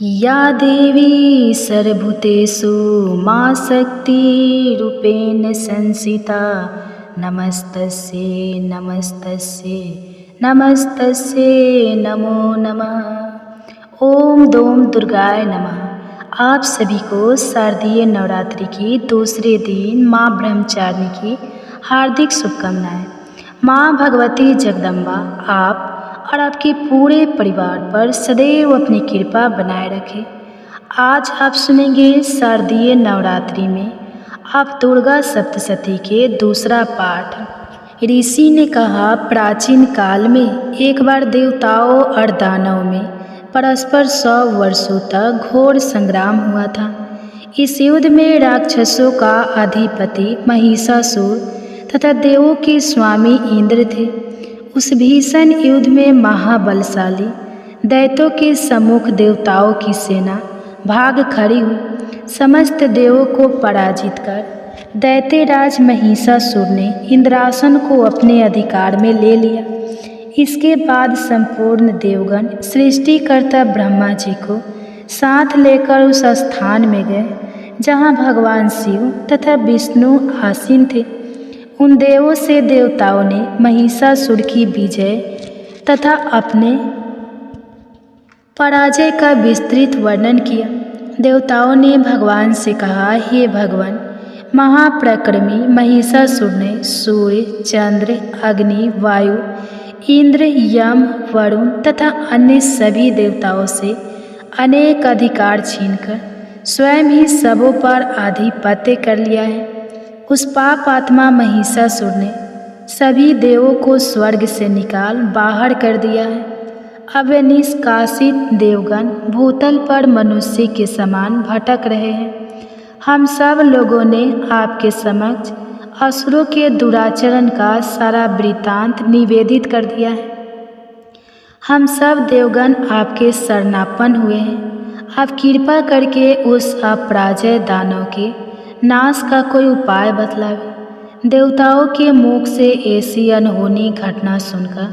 या देवी सर्वभूतेषु मा शक्तिरूपेण संस्थिता नमस्तस्यै नमस्तस्यै नमस्तस्यै नमो नमः। ओम दोम दुर्गाय नमः। आप सभी को शारदीय नवरात्रि की दूसरे दिन माँ ब्रह्मचारिणी की हार्दिक शुभकामनाएं। माँ भगवती जगदम्बा आप और आपके पूरे परिवार पर सदैव अपनी कृपा बनाए रखें। आज आप सुनेंगे शारदीय नवरात्रि में आप दुर्गा सप्तशती के दूसरा पाठ। ऋषि ने कहा, प्राचीन काल में एक बार देवताओं और दानवों में परस्पर 100 वर्षों तक घोर संग्राम हुआ था। इस युद्ध में राक्षसों का अधिपति महिषासुर तथा देवों के स्वामी इंद्र थे। उस भीषण युद्ध में महाबलशाली दैत्यों के सम्मुख देवताओं की सेना भाग खड़ी हुई। समस्त देवों को पराजित कर दैत्यराज महिषासुर ने इंद्रासन को अपने अधिकार में ले लिया। इसके बाद संपूर्ण देवगण सृष्टिकर्ता ब्रह्मा जी को साथ लेकर उस स्थान में गए जहाँ भगवान शिव तथा विष्णु आसीन थे। उन देवों से देवताओं ने महिषासुर की विजय तथा अपने पराजय का विस्तृत वर्णन किया। देवताओं ने भगवान से कहा, हे भगवान, महापराक्रमी महिषासुर ने सूर्य, चंद्र, अग्नि, वायु, इंद्र, यम, वरुण तथा अन्य सभी देवताओं से अनेक अधिकार छीनकर स्वयं ही सबों पर आधिपत्य कर लिया है। उस पाप आत्मा महिषासुर ने सभी देवों को स्वर्ग से निकाल बाहर कर दिया है। अब वे निष्कासित देवगण भूतल पर मनुष्य के समान भटक रहे हैं। हम सब लोगों ने आपके समक्ष असुरों के दुराचरण का सारा वृत्तांत निवेदित कर दिया है। हम सब देवगण आपके शरणापन्न हुए हैं। आप कृपा करके उस अपराजय दानव के नाश का कोई उपाय बतलावे। देवताओं के मुख से ऐसी अनहोनी घटना सुनकर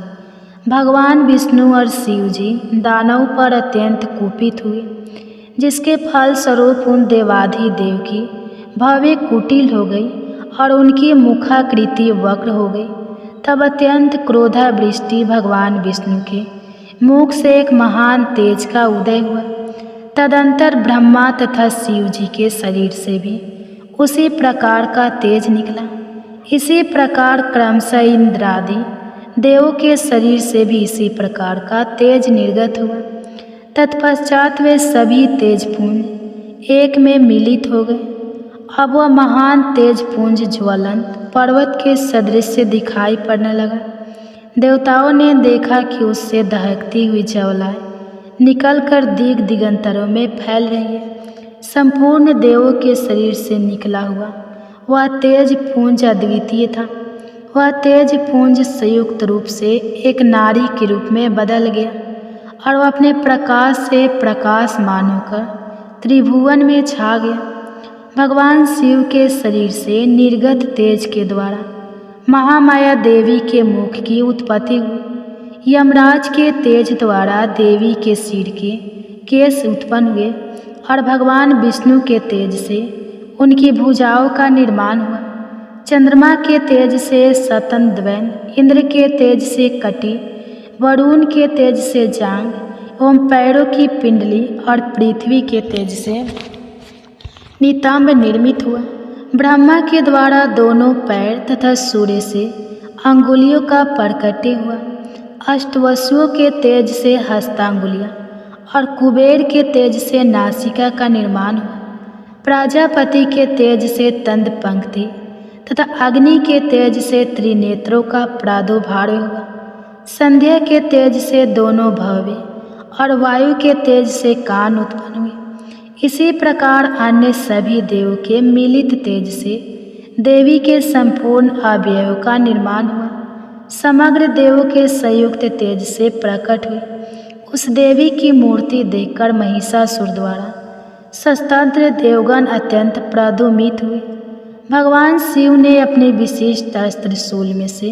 भगवान विष्णु और शिव जी दानव पर अत्यंत कुपित हुए, जिसके फलस्वरूप उन देवाधिदेव की भव्य कुटिल हो गई और उनकी मुखाकृति वक्र हो गई। तब अत्यंत क्रोधावृष्टि भगवान विष्णु के मुख से एक महान तेज का उदय हुआ। तदंतर ब्रह्मा तथा शिव जी के शरीर से भी उसी प्रकार का तेज निकला। इसी प्रकार क्रमशः इंद्रादि देवों के शरीर से भी इसी प्रकार का तेज निर्गत हुआ। तत्पश्चात वे सभी तेजपुंज एक में मिलित हो गए। अब वह महान तेजपुंज ज्वलंत पर्वत के सदृश दिखाई पड़ने लगा। देवताओं ने देखा कि उससे दहकती हुई ज्वालाएं निकलकर दिग दिगंतरों में फैल रही है। संपूर्ण देवों के शरीर से निकला हुआ वह तेज पुंज अद्वितीय था। वह तेज पुंज संयुक्त रूप से एक नारी के रूप में बदल गया और वह अपने प्रकाश से प्रकाशमान होकर त्रिभुवन में छा गया। भगवान शिव के शरीर से निर्गत तेज के द्वारा महामाया देवी के मुख की उत्पत्ति हुई। यमराज के तेज द्वारा देवी के सिर के केश उत्पन्न हुए और भगवान विष्णु के तेज से उनकी भुजाओं का निर्माण हुआ। चंद्रमा के तेज से सतन द्वैन, इंद्र के तेज से कटी, वरुण के तेज से जांग एवं पैरों की पिंडली और पृथ्वी के तेज से नितंब निर्मित हुआ। ब्रह्मा के द्वारा दोनों पैर तथा सूर्य से अंगुलियों का प्रकट्य हुआ। अष्टवसुओं के तेज से हस्तांगुलियाँ और कुबेर के तेज से नासिका का निर्माण हुआ। प्रजापति के तेज से तंद पंक्ति तथा अग्नि के तेज से त्रिनेत्रों का प्रादुर्भाव हुआ। संध्या के तेज से दोनों भव्य और वायु के तेज से कान उत्पन्न हुए। इसी प्रकार अन्य सभी देवों के मिलित तेज से देवी के संपूर्ण अवयवों का निर्माण हुआ। समग्र देवों के संयुक्त तेज से प्रकट हुई। उस देवी की मूर्ति देखकर महिषासुर द्वारा शस्त्रंत्र देवगण अत्यंत प्रदुमित हुए। भगवान शिव ने अपने विशिष्ट अस्त्र शूल में से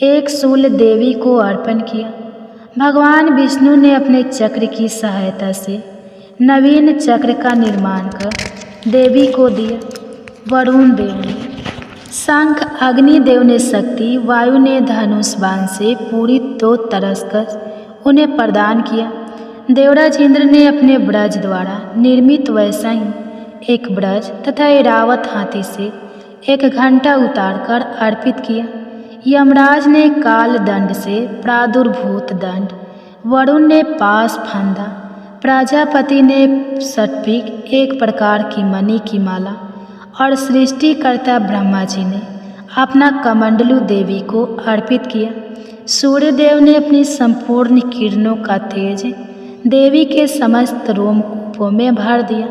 एक शूल देवी को अर्पण किया। भगवान विष्णु ने अपने चक्र की सहायता से नवीन चक्र का निर्माण कर देवी को दिया। वरुण देव ने शंख, अग्निदेव ने शक्ति, वायु ने धनुष बाण से पूरी 2 तरस्कस उन्हें प्रदान किया। देवराज इंद्र ने अपने ब्रज द्वारा निर्मित वैसा ही एक ब्रज तथा ऐरावत हाथी से एक घंटा उतारकर अर्पित किया। यमराज ने काल दंड से प्रादुर्भूत दंड, वरुण ने पास फंदा, प्रजापति ने शतपिक एक प्रकार की मणि की माला और सृष्टिकर्ता ब्रह्मा जी ने अपना कमंडलू देवी को अर्पित किया। सूर्यदेव ने अपनी संपूर्ण किरणों का तेज देवी के समस्त रोमकूपों में भर दिया।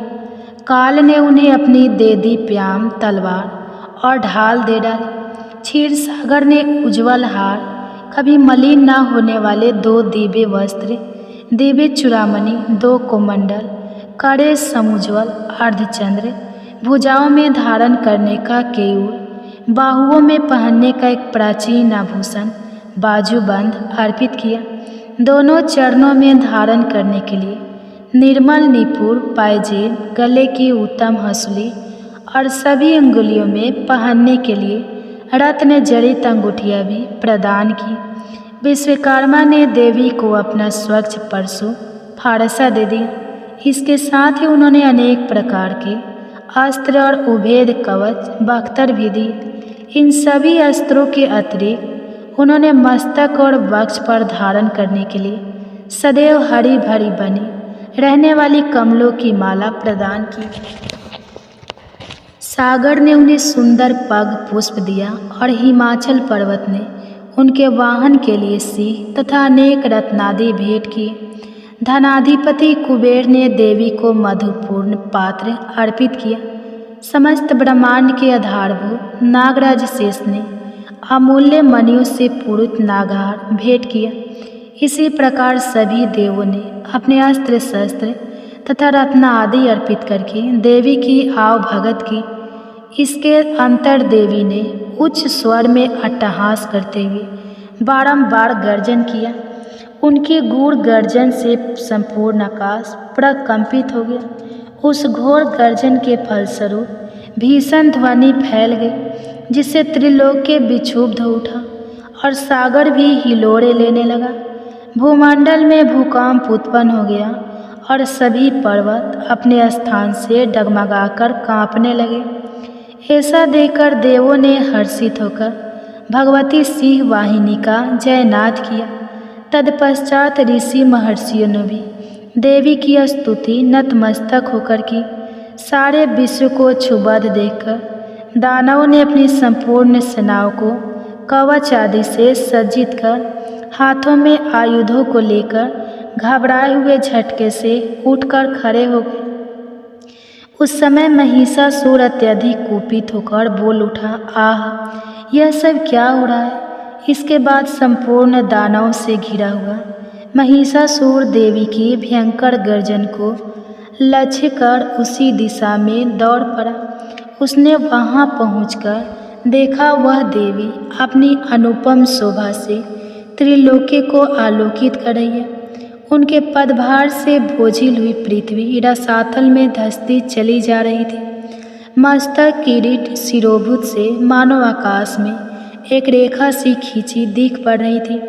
काल ने उन्हें अपनी देदीप्याम तलवार और ढाल दे डाली। क्षीर सागर ने उज्ज्वल हार, कभी मलिन न होने वाले 2 दिव्य वस्त्र, दिव्य चूड़ामणि, 2 कोमंडल, कड़े समुज्वल अर्धचंद्र, भुजाओं में धारण करने का केयूर, बाहुओं में पहनने का एक प्राचीन आभूषण बाजूबंद अर्पित किया। दोनों चरणों में धारण करने के लिए निर्मल निपुर पायजेब, गले की उत्तम हंसुली और सभी अंगुलियों में पहनने के लिए रत्न जड़ित अंगूठियाँ भी प्रदान की। विश्वकर्मा ने देवी को अपना स्वच्छ परशु फारसा दे दिया। इसके साथ ही उन्होंने अनेक प्रकार के अस्त्र और उभेद कवच बख्तर भी दिए। इन सभी अस्त्रों के अतिरिक्त उन्होंने मस्तक और वक्ष पर धारण करने के लिए सदैव हरी भरी बनी रहने वाली कमलों की माला प्रदान की। सागर ने उन्हें सुंदर पग पुष्प दिया और हिमाचल पर्वत ने उनके वाहन के लिए सिंह तथा अनेक रत्नादि भेंट किए। धनाधिपति कुबेर ने देवी को मधुपूर्ण पात्र अर्पित किया। समस्त ब्रह्मांड के आधारभूत नागराज शेष ने अमूल्य मणियों से पूरित नागहार भेंट किया। इसी प्रकार सभी देवों ने अपने अस्त्र शस्त्र तथा रत्न आदि अर्पित करके देवी की आव भगत की। इसके अंतर देवी ने उच्च स्वर में अट्टहास करते हुए बारंबार गर्जन किया। उनकी गूढ़ गर्जन से संपूर्ण आकाश प्रकंपित हो गया। उस घोर गर्जन के फलस्वरूप भीषण ध्वनि फैल गई, जिससे त्रिलोक्य विक्षुब्ध हो उठा और सागर भी हिलोरे लेने लगा। भूमंडल में भूकंप उत्पन्न हो गया और सभी पर्वत अपने स्थान से डगमगाकर कांपने लगे। ऐसा देखकर देवों ने हर्षित होकर भगवती सिंह वाहिनी का जयनाद किया। तत्पश्चात ऋषि महर्षियों ने भी देवी की स्तुति नतमस्तक होकर की। सारे विश्व को क्षुब्ध देखकर दानवों ने अपनी संपूर्ण सेनाओं को कवच आदि से सज्जित कर हाथों में आयुधों को लेकर घबराए हुए झटके से उठकर खड़े हो गए। उस समय महिषासुर अत्यधिक कुपित होकर बोल उठा, आह, यह सब क्या हो रहा है? इसके बाद संपूर्ण दानवों से घिरा हुआ महिषासुर देवी की भयंकर गर्जन को लक्ष्य कर उसी दिशा में दौड़ पड़ा। उसने वहां पहुंचकर देखा वह देवी अपनी अनुपम शोभा से त्रिलोकी को आलोकित कर रही है। उनके पदभार से बोझिल हुई पृथ्वी रसातल में धंसती चली जा रही थी। मस्तक किरीट शिरोभूत से मानव आकाश में एक रेखा सी खींची दिख पड़ रही थी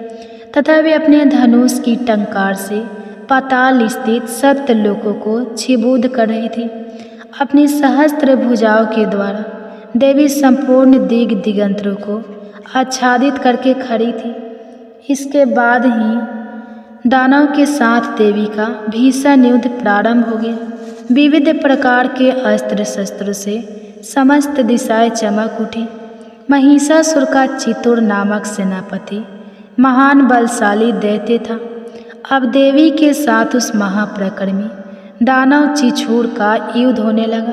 तथा वे अपने धनुष की टंकार से पाताल स्थित सप्त लोकों को छिबूद कर रही थी। अपनी सहस्त्र भुजाओं के द्वारा देवी संपूर्ण दिग दिगंतरों को आच्छादित करके खड़ी थी। इसके बाद ही दानव के साथ देवी का भीषण युद्ध प्रारंभ हो गया। विविध प्रकार के अस्त्र शस्त्रों से समस्त दिशाएं चमक उठी। महिषासुर का चितुर नामक सेनापति महान बलशाली दैत्य था। अब देवी के साथ उस महाप्रकर्मी दानव चिछूर का युद्ध होने लगा।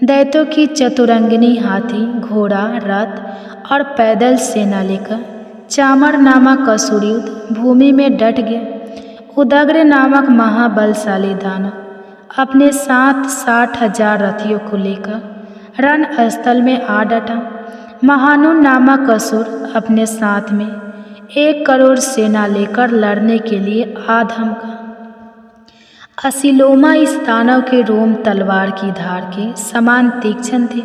दैत्यों की चतुरंगिनी हाथी, घोड़ा, रथ और पैदल सेना लेकर चामर नामक असुर युद्ध भूमि में डट गया। उदग्र नामक महाबलशाली दानव अपने साथ 60,000 रथियों को लेकर रण स्थल में आ डटा। महानु नामक असुर अपने साथ में 1 करोड़ सेना लेकर लड़ने के लिए आ धमका। असिलोमा इस दानव के रोम तलवार की धार के समान तीक्ष्ण थे।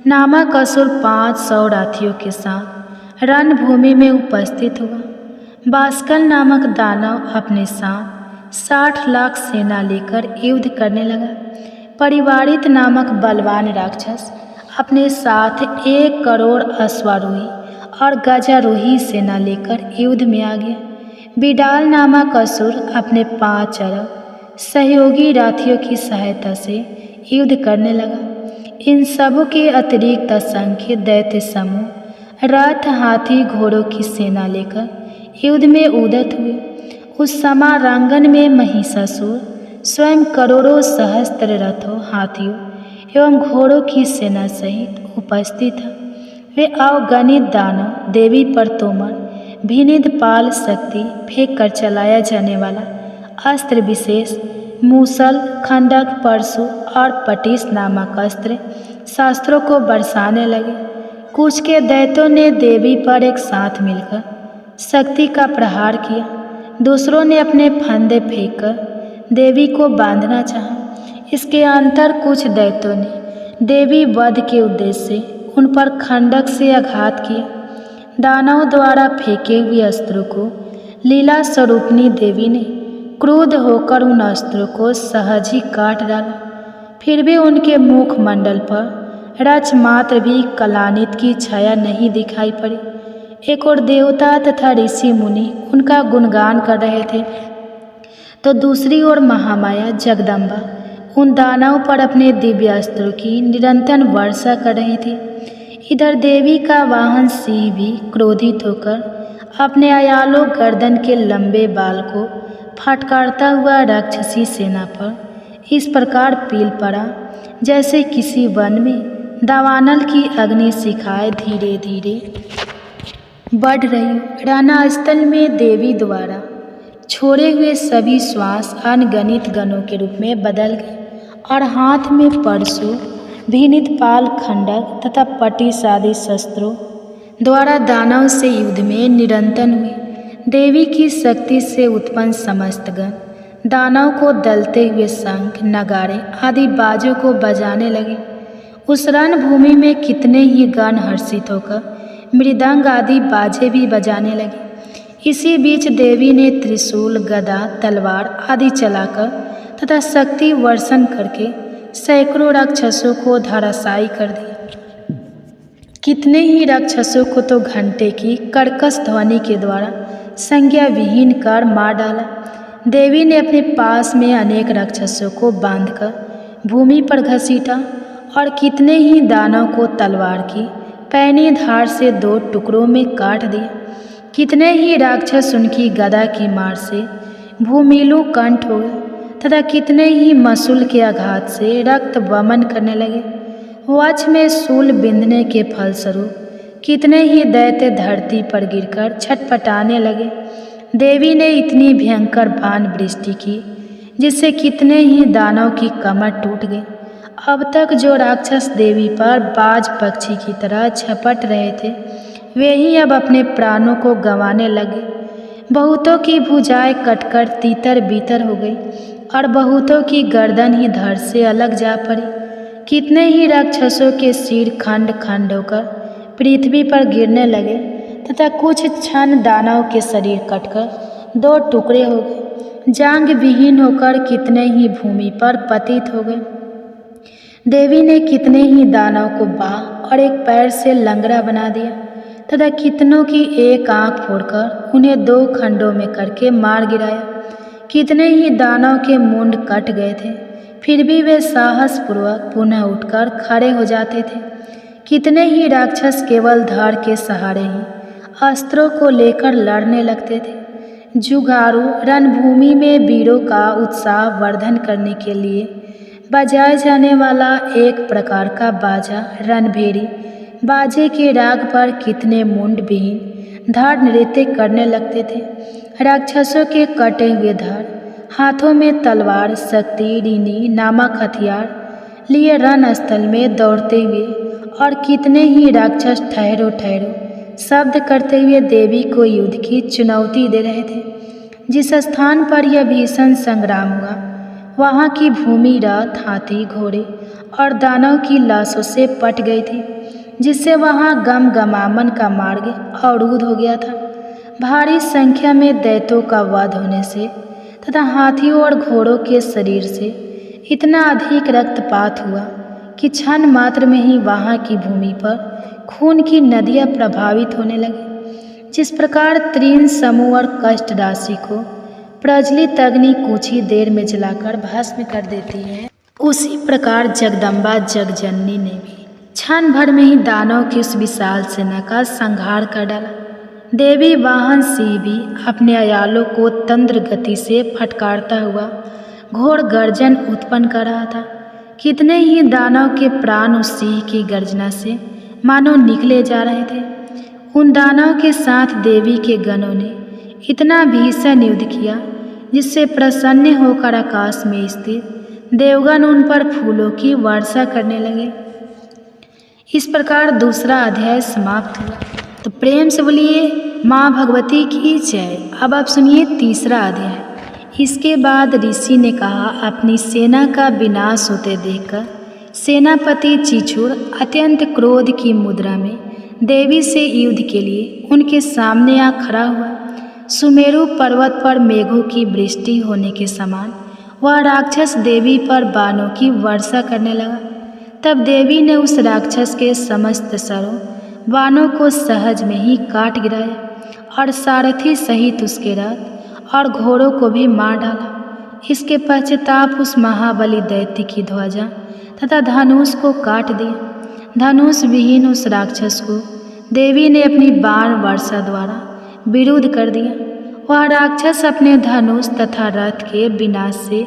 नामक असुर 500 राथियों के साथ रणभूमि में उपस्थित हुआ। बास्कल नामक दानव अपने साथ 60 लाख सेना लेकर युद्ध करने लगा। परिवारित नामक बलवान राक्षस अपने साथ 1 करोड़ अश्वारोही और गजारोही सेना लेकर युद्ध में आ गया। बिडाल नामक असुर अपने 5 अरब सहयोगी राथियों की सहायता से युद्ध करने लगा। इन सबों के अतिरिक्त असंख्य दैत्य समूह रथ, हाथी, घोड़ों की सेना लेकर युद्ध में उद्यत हुए। उस समारांगन में महिषासुर स्वयं करोड़ों सहस्त्र रथों, हाथियों एवं घोड़ों की सेना सहित उपस्थित था। वे अवगणित दानव देवी पर तोमर, भिनिद पाल शक्ति फेंक कर चलाया जाने वाला अस्त्र विशेष, मूसल, खंडक, परशु और पटिश नामक अस्त्र शास्त्रों को बरसाने लगे। कुछ के दैत्यों ने देवी पर एक साथ मिलकर शक्ति का प्रहार किया। दूसरों ने अपने फंदे फेंककर देवी को बांधना चाहा। इसके अंतर कुछ दैत्यों ने देवी वध के उद्देश्य से उन पर खंडक से आघात किया। दानव द्वारा फेंके हुए अस्त्रों को लीला स्वरूपनी देवी ने क्रुद्ध होकर उन अस्त्रों को सहज ही काट डाला। फिर भी उनके मुखमंडल पर रच मात्र भी कलानित की छाया नहीं दिखाई पड़ी। एक और देवता तथा ऋषि मुनि उनका गुणगान कर रहे थे, तो दूसरी ओर महामाया जगदम्बा उन दानव पर अपने दिव्य अस्त्रों की निरंतर वर्षा कर रही थी। इधर देवी का वाहन सिंह भी क्रोधित होकर अपने अयालो गर्दन के लंबे बाल को फटकारता हुआ राक्षसी सेना पर इस प्रकार पील पड़ा जैसे किसी वन में दावानल की अग्नि शिखाएं धीरे धीरे बढ़ रही। रणास्थल में देवी द्वारा छोड़े हुए सभी श्वास अनगणित गणों के रूप में बदल गए और हाथ में परशु, भिनित पाल, खंडक तथा पटिश आदि शस्त्रों द्वारा दानव से युद्ध में निरंतर हुए। देवी की शक्ति से उत्पन्न समस्त गण दानव को दलते हुए शंख, नगाड़े आदि बाजों को बजाने लगे। उस रणभूमि में कितने ही गण हर्षित होकर मृदंग आदि बाजे भी बजाने लगे। इसी बीच देवी ने त्रिशूल, गदा, तलवार आदि चलाकर तथा शक्ति वर्षण करके सैकड़ों राक्षसों को धराशायी कर दिया। कितने ही राक्षसों को तो घंटे की कर्कश ध्वनि के द्वारा संज्ञा विहीन कर मार डाला। देवी ने अपने पास में अनेक राक्षसों को बांधकर भूमि पर घसीटा और कितने ही दानव को तलवार की पैनी धार से 2 टुकड़ों में काट दिया। कितने ही राक्षस उनकी गदा की मार से भूमिलु कंठ हो गए तथा कितने ही मसूल के आघात से रक्त वमन करने लगे। वक्ष में शूल बिंदने के फलस्वरूप कितने ही दैत्य धरती पर गिरकर छटपटाने लगे। देवी ने इतनी भयंकर बाण वृष्टि की जिससे कितने ही दानव की कमर टूट गई। अब तक जो राक्षस देवी पर बाज पक्षी की तरह झपट रहे थे, वे ही अब अपने प्राणों को गंवाने लगे। बहुतों की भुजाएं कटकर तीतर बीतर हो गई और बहुतों की गर्दन ही धड़ से अलग जा पड़ी। कितने ही राक्षसों के सिर खंड खंड होकर पृथ्वी पर गिरने लगे तथा कुछ क्षण दानव के शरीर कटकर 2 टुकड़े हो गए। जांग विहीन होकर कितने ही भूमि पर पतित हो गए। देवी ने कितने ही दानव को बाह और एक पैर से लंगड़ा बना दिया तथा कितनों की एक आंख फोड़कर उन्हें 2 खंडों में करके मार गिराया। कितने ही दानव के मुंड कट गए थे, फिर भी वे साहसपूर्वक पुनः उठकर खड़े हो जाते थे। कितने ही राक्षस केवल धार के सहारे ही अस्त्रों को लेकर लड़ने लगते थे। जुगारू रणभूमि में वीरों का उत्साह वर्धन करने के लिए बजाए जाने वाला एक प्रकार का बाजा रणभेरी, बाजे के राग पर कितने मुंड विहीन धड़ नृत्य करने लगते थे। राक्षसों के कटे हुए धड़, हाथों में तलवार, शक्ति, ऋणी नामक हथियार लिए रणस्थल में दौड़ते हुए और कितने ही राक्षस ठहरो ठहरो शब्द करते हुए देवी को युद्ध की चुनौती दे रहे थे। जिस स्थान पर यह भीषण संग्राम हुआ वहाँ की भूमि रथ, हाथी, घोड़े और दानव की लाशों से पट गई थी, जिससे वहाँ गमगमामन का मार्ग अवरुद्ध हो गया था। भारी संख्या में दैत्यों का वध होने से तथा हाथियों और घोड़ों के शरीर से इतना अधिक रक्तपात हुआ कि क्षण मात्र में ही वहाँ की भूमि पर खून की नदियाँ प्रभावित होने लगी। जिस प्रकार तीन समूह और कष्ट राशि को प्रज्वलित अग्नि कुछ ही देर में जलाकर भस्म कर देती है, उसी प्रकार जगदम्बा जगजननी ने भी क्षण भर में ही दानव की उस विशाल सेना का संहार कर डाला। देवी वाहन सिंह भी अपने अयालों को तंद्र गति से फटकारता हुआ घोर गर्जन उत्पन्न कर रहा था। कितने ही दानव के प्राण उस सिंह की गर्जना से मानो निकले जा रहे थे। उन दानव के साथ देवी के गणों ने इतना भीषण युद्ध किया, जिससे प्रसन्न होकर आकाश में स्थित देवगण उन पर फूलों की वर्षा करने लगे। इस प्रकार दूसरा अध्याय समाप्त हुआ। तो प्रेम से बोलिए माँ भगवती की जय। अब आप सुनिए तीसरा अध्याय। इसके बाद ऋषि ने कहा, अपनी सेना का विनाश होते देखकर सेनापति चिछुर अत्यंत क्रोध की मुद्रा में देवी से युद्ध के लिए उनके सामने आ खड़ा हुआ। सुमेरु पर्वत पर मेघों की वृष्टि होने के समान वह राक्षस देवी पर बाणों की वर्षा करने लगा। तब देवी ने उस राक्षस के समस्त सरों बाणों को सहज में ही काट गिराया और सारथी सहित उसके रथ और घोड़ों को भी मार डाला। इसके पश्चाताप उस महाबली दैत्य की ध्वजा तथा धनुष को काट दिया। धनुष विहीन उस राक्षस को देवी ने अपनी बाण वर्षा द्वारा विरुद्ध कर दिया। वह राक्षस अपने धनुष तथा रथ के विनाश से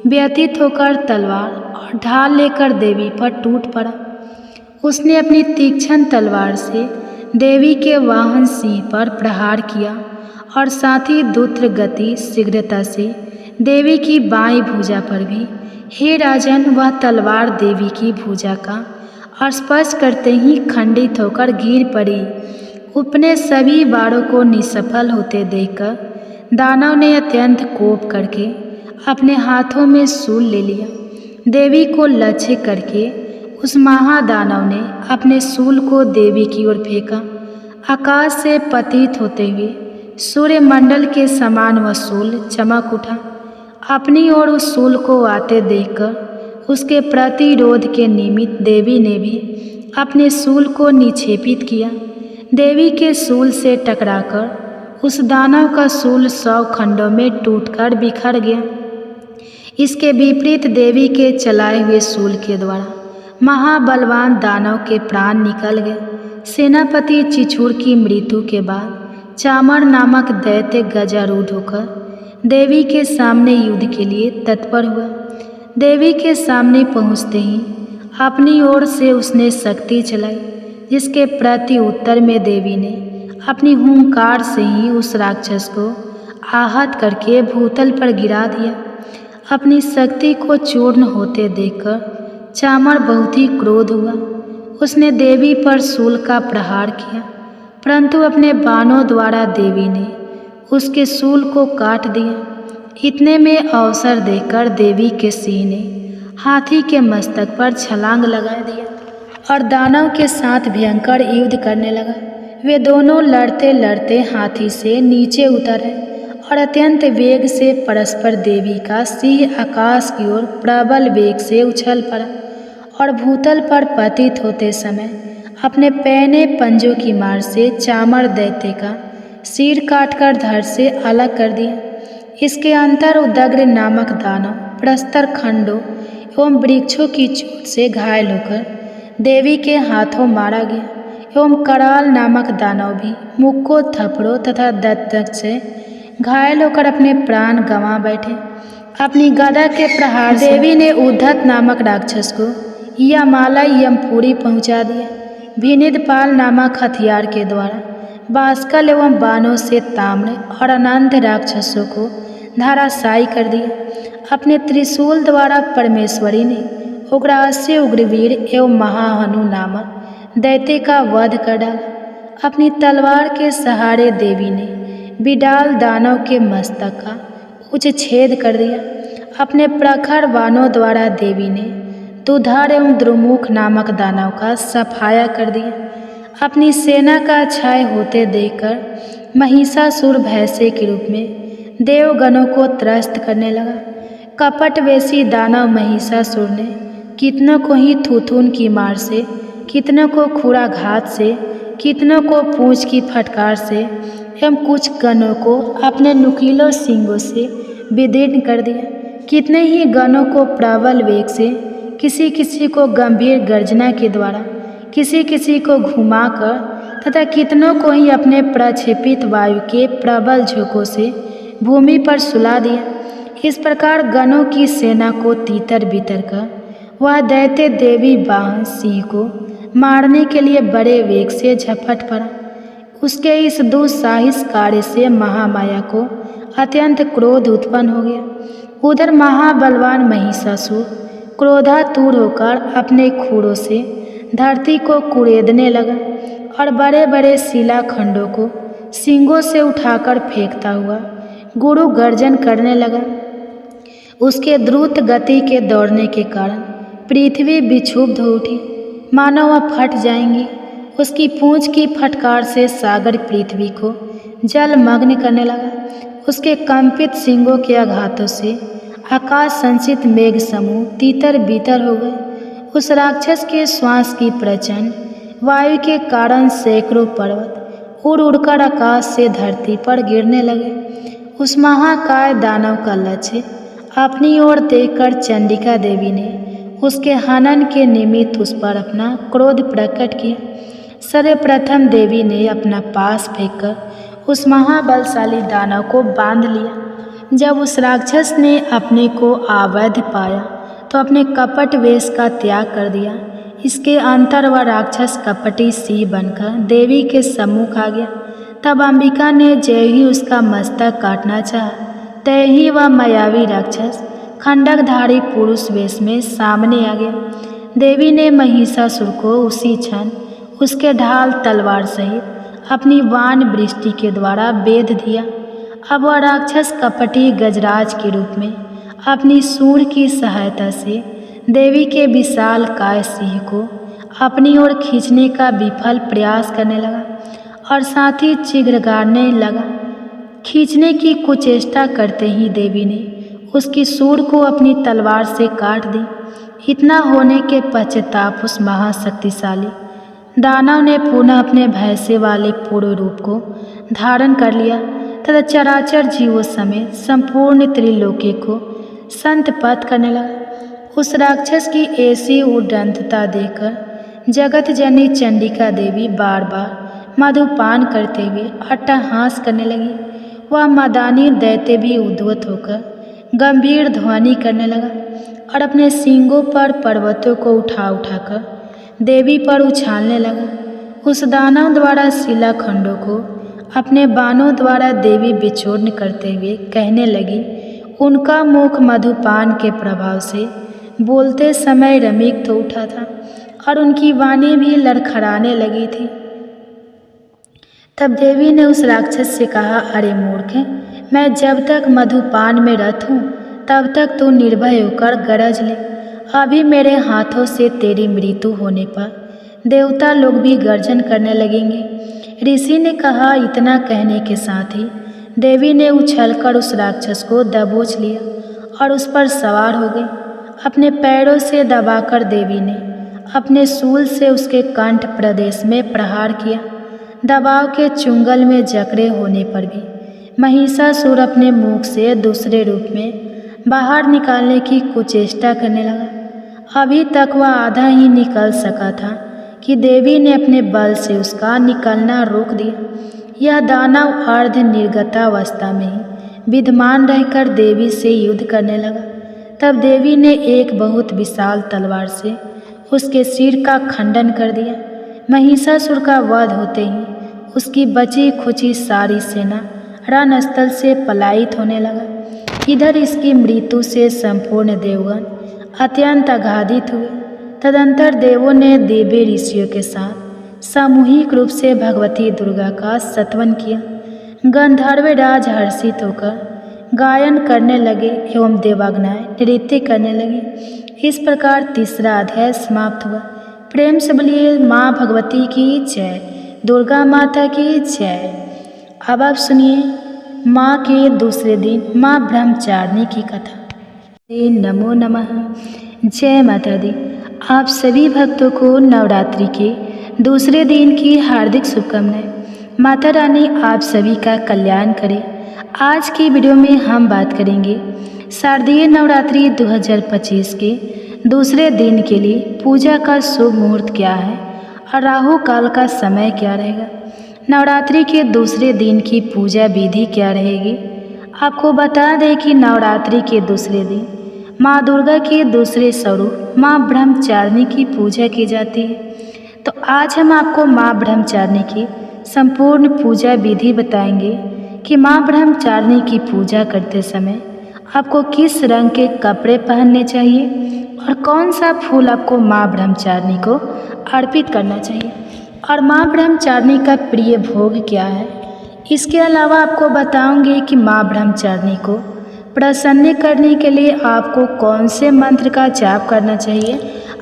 व्यथित होकर तलवार और ढाल लेकर देवी पर टूट पड़ा। उसने अपनी तीक्ष्ण तलवार से देवी के वाहन सिंह पर प्रहार किया और साथ ही द्रुत गति शीघ्रता से देवी की बाईं भुजा पर भी। हे राजन, वह तलवार देवी की भुजा का स्पर्श करते ही खंडित होकर गिर पड़ी। अपने सभी बाणों को निष्फल होते देखकर दानव ने अत्यंत कोप करके अपने हाथों में शूल ले लिया। देवी को लक्ष्य करके उस महादानव ने अपने शूल को देवी की ओर फेंका। आकाश से पतित होते हुए सूर्यमंडल के समान वह शूल चमक उठा। अपनी ओर उस शूल को आते देखकर उसके प्रतिरोध के निमित्त देवी ने भी अपने शूल को निक्षेपित किया। देवी के शूल से टकराकर उस दानव का शूल 100 खंडों में टूटकर बिखर गया। इसके विपरीत देवी के चलाए हुए शूल के द्वारा महाबलवान दानव के प्राण निकल गए। सेनापति चिछुर की मृत्यु के बाद चामर नामक दैत्य गजारूढ़ होकर देवी के सामने युद्ध के लिए तत्पर हुआ। देवी के सामने पहुँचते ही अपनी ओर से उसने शक्ति चलाई, जिसके प्रति उत्तर में देवी ने अपनी हुंकार से ही उस राक्षस को आहत करके भूतल पर गिरा दिया। अपनी शक्ति को चूर्ण होते देखकर चामर बहुत ही क्रोध हुआ। उसने देवी पर शूल का प्रहार किया, परंतु अपने बाणों द्वारा देवी ने उसके शूल को काट दिया। इतने में अवसर देकर देवी के सिंह ने हाथी के मस्तक पर छलांग लगा दिया और दानव के साथ भयंकर युद्ध करने लगा। वे दोनों लड़ते लड़ते हाथी से नीचे उतरे और अत्यंत वेग से परस्पर देवी का सिंह आकाश की ओर प्रबल वेग से उछल पड़ा और भूतल पर पतित होते समय अपने पैने पंजों की मार से चामर दैत्य का सिर काटकर धड़ से अलग कर दिया। इसके अंतर उदग्र नामक दानव प्रस्तर खंडों एवं वृक्षों की चोट से घायल होकर देवी के हाथों मारा गया एवं कराल नामक दानव भी मुक्कों, थप्पड़ों तथा दंतक से घायल होकर अपने प्राण गंवा बैठे। अपनी गदा के प्रहार देवी ने उद्धत नामक राक्षस को यमाला यमपुरी पहुंचा दिया। विनिदपाल नामक हथियार के द्वारा बाष्कल एवं बाणों से ताम्र और अनंत राक्षसों को धराशायी कर दिया। अपने त्रिशूल द्वारा परमेश्वरी ने उग्रास्य उग्रवीर एवं महाहनु नामक दैत्य का वध कर डाला। अपनी तलवार के सहारे देवी ने बिडाल दानव के मस्तक का उच्च छेद कर दिया। अपने प्रखर बाणों द्वारा देवी ने दुधर एवं द्रुमुख नामक दानव का सफाया कर दिया। अपनी सेना का क्षय होते देखकर महिषासुर भैंसे के रूप में देवगणों को त्रस्त करने लगा। कपटवेशी दानव महिषासुर ने कितनों को ही थुथुन की मार से, कितनों को खुरा घात से, कितनों को पूंछ की फटकार से एवं कुछ गणों को अपने नुकीलों सींगों से विदीर्ण कर दिया। कितने ही गणों को प्रबल वेग से, किसी किसी को गंभीर गर्जना के द्वारा, किसी किसी को घुमाकर तथा कितनों को ही अपने प्रक्षेपित वायु के प्रबल झोंकों से भूमि पर सुला दिया। इस प्रकार गणों की सेना को तीतर बीतर कर वह दैत्य देवी वाहन सिंह को मारने के लिए बड़े वेग से झपट पड़ा। उसके इस दुस्साहस कार्य से महामाया को अत्यंत क्रोध उत्पन्न हो गया। उधर महाबलवान महिषासुर क्रोधातुर होकर अपने खूरों से धरती को कुरेदने लगा और बड़े बड़े शिलाखंडों को सींगों से उठाकर फेंकता हुआ गुरु गर्जन करने लगा। उसके द्रुत गति के दौड़ने के कारण पृथ्वी विक्षुब्ध हो उठी, मानो वह फट जाएंगी। उसकी पूंछ की फटकार से सागर पृथ्वी को जलमग्न करने लगा। उसके कंपित सींगों के आघातों से आकाश संचित मेघ समूह तीतर बीतर हो गए। उस राक्षस के श्वास की प्रचंड वायु के कारण सैकड़ों पर्वत उड़ उड़कर आकाश से धरती पर गिरने लगे। उस महाकाय दानव का लक्ष्य अपनी ओर देखकर चंडिका देवी ने उसके हनन के निमित्त उस पर अपना क्रोध प्रकट किया। सर्वप्रथम देवी ने अपना पास फेंककर उस महाबलशाली दानव को बांध लिया। जब उस राक्षस ने अपने को अवैध पाया तो अपने कपट वेश का त्याग कर दिया। इसके अंतर वह राक्षस कपटी सिंह बनकर देवी के सम्मुख आ गया। तब अंबिका ने जय ही उसका मस्तक काटना चाहा, तय ही वह मायावी राक्षस खंडकधारी पुरुष वेश में सामने आ गया। देवी ने महिषासुर को उसी क्षण उसके ढाल तलवार सहित अपनी वाण वृष्टि के द्वारा बेध दिया। अब वह राक्षस कपटी गजराज के रूप में अपनी सूंड की सहायता से देवी के विशाल काय सिंह को अपनी ओर खींचने का विफल प्रयास करने लगा और साथ ही चिघाड़ने लगा। खींचने की कुचेष्टा करते ही देवी ने उसकी सूंड को अपनी तलवार से काट दी। इतना होने के पश्चाताप उस महाशक्तिशाली दानव ने पुनः अपने भैंसे वाले पूर्ण रूप को धारण कर लिया तथा चराचर जीवों समेत संपूर्ण त्रिलोकी को संतपत करने लगा। उस राक्षस की ऐसी उद्दंडता देखकर जगत जननी चंडिका देवी बार बार मधुपान करते हुए अट्टहास करने लगी। वह मदानी दैत्य भी उद्धत होकर गंभीर ध्वनि करने लगा और अपने सींगों पर पर्वतों को उठा उठाकर देवी पर उछालने लगा। उस दानव द्वारा शिलाखंडों को अपने बाणों द्वारा देवी विचूर्ण करते हुए कहने लगी। उनका मुख मधुपान के प्रभाव से बोलते समय रमिक्त हो उठा था और उनकी वाणी भी लड़खड़ाने लगी थी। तब देवी ने उस राक्षस से कहा, अरे मूर्ख, मैं जब तक मधुपान में रत हूँ तब तक तू निर्भय होकर गरज ले। अभी मेरे हाथों से तेरी मृत्यु होने पर देवता लोग भी गर्जन करने लगेंगे। ऋषि ने कहा। इतना कहने के साथ ही देवी ने उछलकर उस राक्षस को दबोच लिया और उस पर सवार हो गई। अपने पैरों से दबाकर देवी ने अपने शूल से उसके कंठ प्रदेश में प्रहार किया। दबाव के चुंगल में जकड़े होने पर भी महिषासुर अपने मुख से दूसरे रूप में बाहर निकालने की कुचेष्टा करने लगा। अभी तक वह आधा ही निकल सका था कि देवी ने अपने बल से उसका निकलना रोक दिया। यह दानव अर्ध निर्गतावस्था में ही विद्यमान रहकर देवी से युद्ध करने लगा। तब देवी ने एक बहुत विशाल तलवार से उसके सिर का खंडन कर दिया। महिषासुर का वध होते ही उसकी बची खुची सारी सेना रणस्थल से पलायित होने लगा। इधर इसकी मृत्यु से संपूर्ण देवगण अत्यंत आघातित हुए। तदंतर देवों ने देवी ऋषियों के साथ सामूहिक रूप से भगवती दुर्गा का स्तवन किया। गंधर्व राज हर्षित होकर गायन करने लगे एवं देवांगनाएं नृत्य करने लगी। इस प्रकार तीसरा अध्याय समाप्त हुआ। प्रेम से बोलिए माँ भगवती की जय, दुर्गा माता की जय। अब आप सुनिए माँ के दूसरे दिन माँ ब्रह्मचारिणी की कथा। नमो नमः। जय माता दी। आप सभी भक्तों को नवरात्रि के दूसरे दिन की हार्दिक शुभकामनाएं। माता रानी आप सभी का कल्याण करे। आज की वीडियो में हम बात करेंगे शारदीय नवरात्रि 2025 के दूसरे दिन के लिए पूजा का शुभ मुहूर्त क्या है और राहु काल का समय क्या रहेगा। नवरात्रि के दूसरे दिन की पूजा विधि क्या रहेगी। आपको बता दें कि नवरात्रि के दूसरे दिन माँ दुर्गा के दूसरे स्वरूप माँ ब्रह्मचारिणी की पूजा की जाती है। तो आज हम आपको माँ ब्रह्मचारिणी की संपूर्ण पूजा विधि बताएंगे कि माँ ब्रह्मचारिणी की पूजा करते समय आपको किस रंग के कपड़े पहनने चाहिए और कौन सा फूल आपको माँ ब्रह्मचारिणी को अर्पित करना चाहिए और माँ ब्रह्मचारिणी का प्रिय भोग क्या है। इसके अलावा आपको बताऊंगी कि माँ ब्रह्मचारिणी को प्रसन्न करने के लिए आपको कौन से मंत्र का जाप करना चाहिए।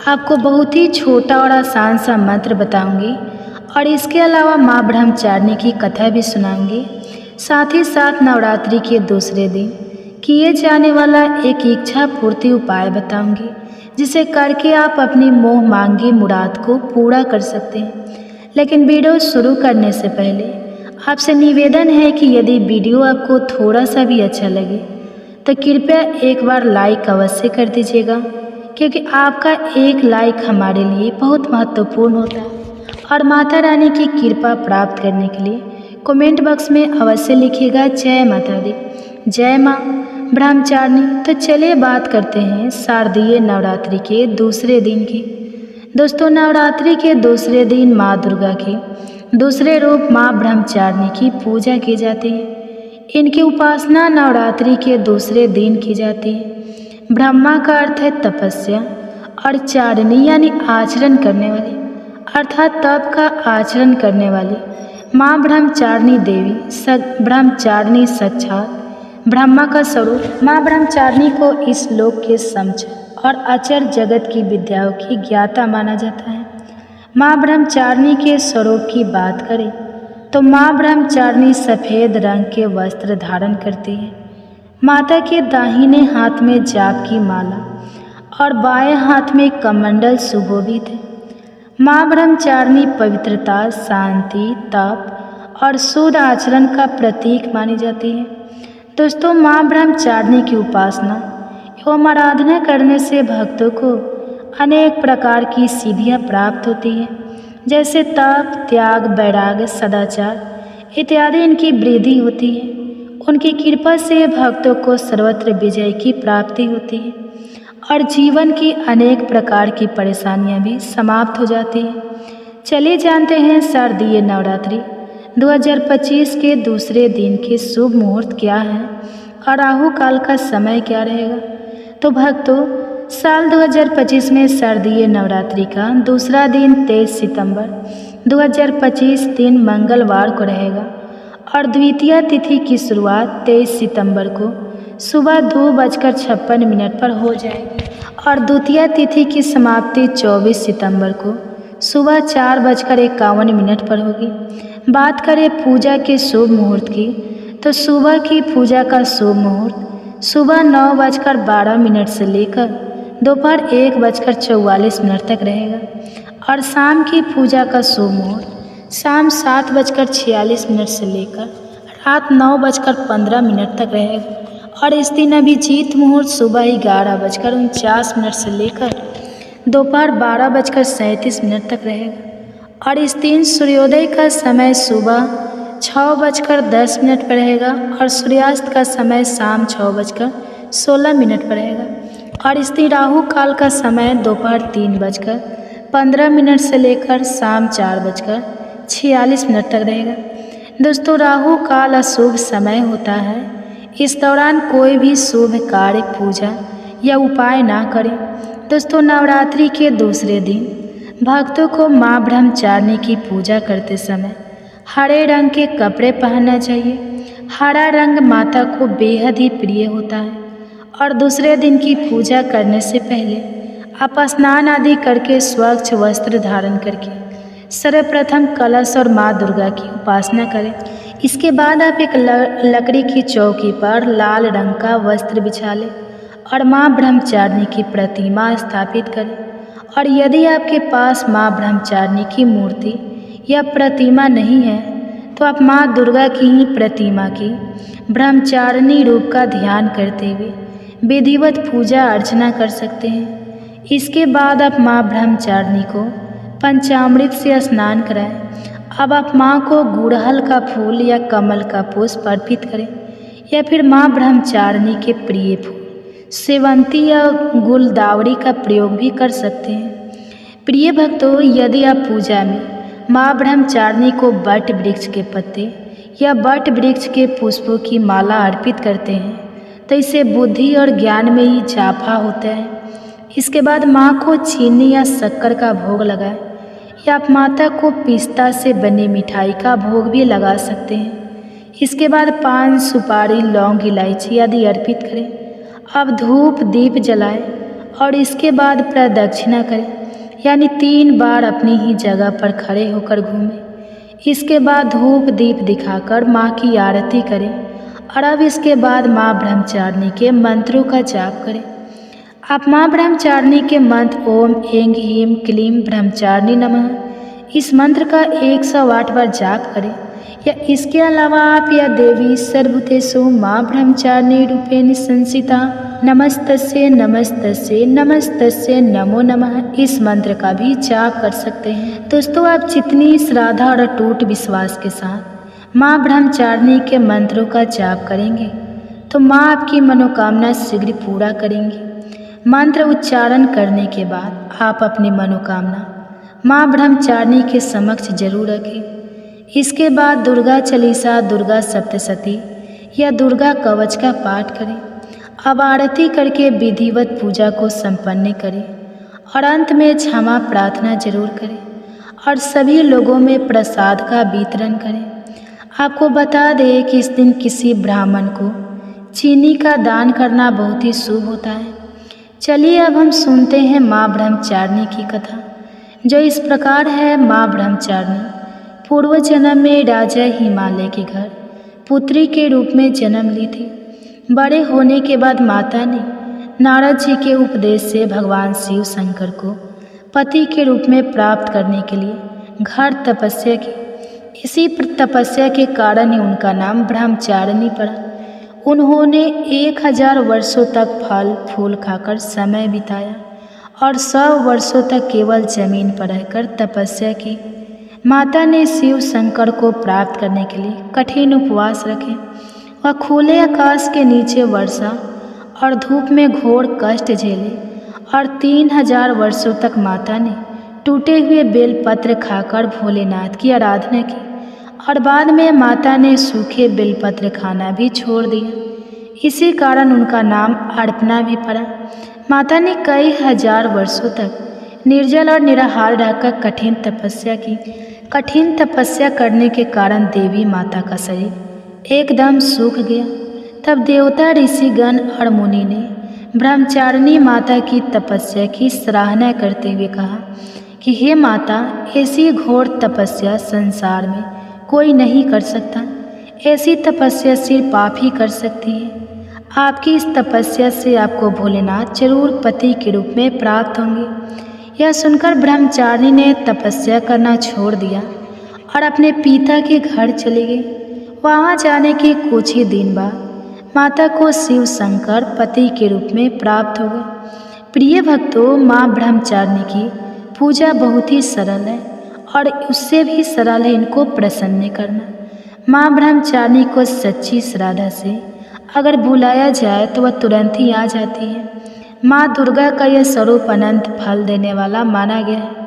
आपको बहुत ही छोटा और आसान सा मंत्र बताऊंगी और इसके अलावा माँ ब्रह्मचारिणी की कथा भी सुनाऊंगी। साथ ही साथ नवरात्रि के दूसरे दिन किए जाने वाला एक इच्छा पूर्ति उपाय बताऊंगी, जिसे करके आप अपनी मोह मांगी मुराद को पूरा कर सकते हैं। लेकिन वीडियो शुरू करने से पहले आपसे निवेदन है कि यदि वीडियो आपको थोड़ा सा भी अच्छा लगे तो कृपया एक बार लाइक अवश्य कर दीजिएगा, क्योंकि आपका एक लाइक हमारे लिए बहुत महत्वपूर्ण होता है। और माता रानी की कृपा प्राप्त करने के लिए कमेंट बॉक्स में अवश्य लिखिएगा जय माता दी, जय माँ ब्रह्मचारिणी। तो चलिए बात करते हैं शारदीय नवरात्रि के दूसरे दिन की। दोस्तों, नवरात्रि के दूसरे दिन माँ दुर्गा के दूसरे रूप माँ ब्रह्मचारिणी की पूजा की जाती है। इनकी उपासना नवरात्रि के दूसरे दिन की जाती है। ब्रह्मा का अर्थ है तपस्या और चारिणी यानी आचरण करने वाली, अर्थात तप का आचरण करने वाली माँ ब्रह्मचारिणी देवी ब्रह्मचारिणी साक्षात ब्रह्मा का स्वरूप। माँ ब्रह्मचारिणी को इस लोक के समझ और अचर जगत की विद्याओं की ज्ञाता माना जाता है। माँ ब्रह्मचारिणी के स्वरूप की बात करें तो माँ ब्रह्मचारिणी सफ़ेद रंग के वस्त्र धारण करती है। माता के दाहिने हाथ में जाप की माला और बाएं हाथ में कमंडल सुशोभित है। माँ ब्रह्मचारिणी पवित्रता, शांति, तप और शुद्ध आचरण का प्रतीक मानी जाती है। दोस्तों, माँ ब्रह्मचारिणी की उपासना एवं आराधना करने से भक्तों को अनेक प्रकार की सिद्धियाँ प्राप्त होती हैं, जैसे तप, त्याग, वैराग्य, सदाचार इत्यादि इनकी वृद्धि होती है। उनकी कृपा से भक्तों को सर्वत्र विजय की प्राप्ति होती है और जीवन की अनेक प्रकार की परेशानियां भी समाप्त हो जाती हैं। चलिए जानते हैं शारदीय नवरात्रि 2025 के दूसरे दिन के शुभ मुहूर्त क्या है और राहु काल का समय क्या रहेगा। तो भक्तों, साल 2025 में शारदीय नवरात्रि का दूसरा दिन 23 सितंबर 2025 दिन मंगलवार को रहेगा और द्वितीया तिथि की शुरुआत 23 सितंबर को सुबह 2:56 पर हो जाएगी और द्वितीया तिथि की समाप्ति 24 सितंबर को सुबह 4:51 पर होगी। बात करें पूजा के शुभ मुहूर्त की, तो सुबह की पूजा का शुभ मुहूर्त सुबह 9:12 से लेकर दोपहर 1:44 तक रहेगा और शाम की पूजा का शुभ मुहूर्त शाम 7:46 से लेकर रात 9:15 तक रहेगा और इस दिन अभिजीत मुहूर्त सुबह 11:49 से लेकर दोपहर 12:37 तक रहेगा और इस दिन सूर्योदय का समय सुबह 6:10 पर रहेगा और सूर्यास्त का समय शाम 6:16 पर रहेगा और इस दिन राहु काल का समय दोपहर 3:15 से लेकर शाम 4:46 तक रहेगा। दोस्तों, राहु काल अशुभ समय होता है। इस दौरान कोई भी शुभ कार्य, पूजा या उपाय ना करें। दोस्तों, नवरात्रि के दूसरे दिन भक्तों को माँ ब्रह्मचारिणी की पूजा करते समय हरे रंग के कपड़े पहनना चाहिए। हरा रंग माता को बेहद ही प्रिय होता है और दूसरे दिन की पूजा करने से पहले आप स्नान आदि करके स्वच्छ वस्त्र धारण करके सर्वप्रथम कलश और माँ दुर्गा की उपासना करें। इसके बाद आप एक लकड़ी की चौकी पर लाल रंग का वस्त्र बिछा लें और माँ ब्रह्मचारिणी की प्रतिमा स्थापित करें। और यदि आपके पास माँ ब्रह्मचारिणी की मूर्ति या प्रतिमा नहीं है तो आप माँ दुर्गा की ही प्रतिमा की ब्रह्मचारिणी रूप का ध्यान करते हुए विधिवत पूजा अर्चना कर सकते हैं। इसके बाद आप माँ ब्रह्मचारिणी को पंचामृत से स्नान कराएं। अब आप माँ को गुड़हल का फूल या कमल का पुष्प अर्पित करें या फिर माँ ब्रह्मचारिणी के प्रिय फूल सेवंती या गुलदावरी का प्रयोग भी कर सकते हैं। प्रिय भक्तों, यदि आप पूजा में माँ ब्रह्मचारिणी को वट वृक्ष के पत्ते या वट वृक्ष के पुष्पों की माला अर्पित करते हैं तो इससे बुद्धि और ज्ञान में ही इजाफा होता है। इसके बाद माँ को चीनी या शक्कर का भोग लगाएं या आप माता को पिस्ता से बनी मिठाई का भोग भी लगा सकते हैं। इसके बाद पान, सुपारी, लौंग, इलायची आदि अर्पित करें। अब धूप दीप जलाएं और इसके बाद प्रदक्षिणा करें, यानी 3 बार अपनी ही जगह पर खड़े होकर घूमें। इसके बाद धूप दीप दिखाकर माँ की आरती करें और अब इसके बाद माँ ब्रह्मचारिणी के मंत्रों का जाप करें। आप माँ ब्रह्मचारिणी के मंत्र ओम ऐं ह्रीं क्लीं ब्रह्मचारिणी नमः इस मंत्र का 108 बार जाप करें। या इसके अलावा आप या देवी सर्वभूतेषु माँ ब्रह्मचारिणी रूपेण संस्थिता नमस्तस्यै नमस्तस्यै नमस्तस्यै नमो नमः इस मंत्र का भी जाप कर सकते हैं। दोस्तों, आप जितनी श्रद्धा और अटूट विश्वास के साथ माँ ब्रह्मचारिणी के मंत्रों का जाप करेंगे तो माँ आपकी मनोकामना शीघ्र पूरा करेंगी। मंत्र उच्चारण करने के बाद आप अपनी मनोकामना माँ ब्रह्मचारिणी के समक्ष जरूर रखें। इसके बाद दुर्गा चालीसा, दुर्गा सप्तशती या दुर्गा कवच का पाठ करें। अब आरती करके विधिवत पूजा को संपन्न करें और अंत में क्षमा प्रार्थना जरूर करें और सभी लोगों में प्रसाद का वितरण करें। आपको बता दें कि इस दिन किसी ब्राह्मण को चीनी का दान करना बहुत ही शुभ होता है। चलिए अब हम सुनते हैं माँ ब्रह्मचारिणी की कथा, जो इस प्रकार है। माँ ब्रह्मचारिणी पूर्व जन्म में राजा हिमालय के घर पुत्री के रूप में जन्म ली थी। बड़े होने के बाद माता ने नारद जी के उपदेश से भगवान शिव शंकर को पति के रूप में प्राप्त करने के लिए घोर तपस्या की। इसी तपस्या के कारण ही उनका नाम ब्रह्मचारिणी पड़ा। उन्होंने 1000 वर्षों तक फल फूल खाकर समय बिताया और 100 वर्षों तक केवल जमीन पर रहकर तपस्या की। माता ने शिव शंकर को प्राप्त करने के लिए कठिन उपवास रखे। वह खुले आकाश के नीचे वर्षा और धूप में घोर कष्ट झेले और 3000 वर्षों तक माता ने टूटे हुए बेलपत्र खाकर भोलेनाथ की आराधना की और बाद में माता ने सूखे बेलपत्र खाना भी छोड़ दिया। इसी कारण उनका नाम अर्पणा भी पड़ा। माता ने कई हजार वर्षों तक निर्जल और निराहार रहकर कठिन तपस्या की। कठिन तपस्या करने के कारण देवी माता का शरीर एकदम सूख गया। तब देवता, ऋषिगण और मुनि ने ब्रह्मचारिणी माता की तपस्या की सराहना करते हुए कहा कि हे माता, ऐसी घोर तपस्या संसार में कोई नहीं कर सकता। ऐसी तपस्या सिर्फ आप ही कर सकती है। आपकी इस तपस्या से आपको भोलेनाथ जरूर पति के रूप में प्राप्त होंगे। यह सुनकर ब्रह्मचारिणी ने तपस्या करना छोड़ दिया और अपने पिता के घर चले गए। वहाँ जाने के कुछ ही दिन बाद माता को शिव शंकर पति के रूप में प्राप्त हो गए। प्रिय भक्तों, माँ ब्रह्मचारिणी की पूजा बहुत ही सरल है और उससे भी सरल है इनको प्रसन्न करना। माँ ब्रह्मचारिणी को सच्ची श्रद्धा से अगर बुलाया जाए तो वह तुरंत ही आ जाती है। माँ दुर्गा का यह स्वरूप अनंत फल देने वाला माना गया है।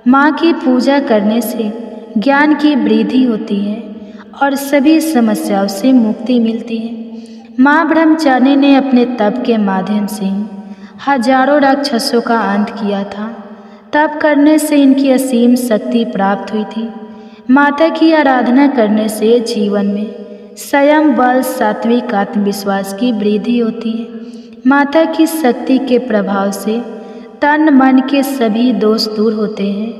माँ की पूजा करने से ज्ञान की वृद्धि होती है और सभी समस्याओं से मुक्ति मिलती है। माँ ब्रह्मचारिणी ने अपने तप के माध्यम से हजारों राक्षसों का अंत किया था। तप करने से इनकी असीम शक्ति प्राप्त हुई थी। माता की आराधना करने से जीवन में संयम, बल, सात्विक आत्मविश्वास की वृद्धि होती है। माता की शक्ति के प्रभाव से तन मन के सभी दोष दूर होते हैं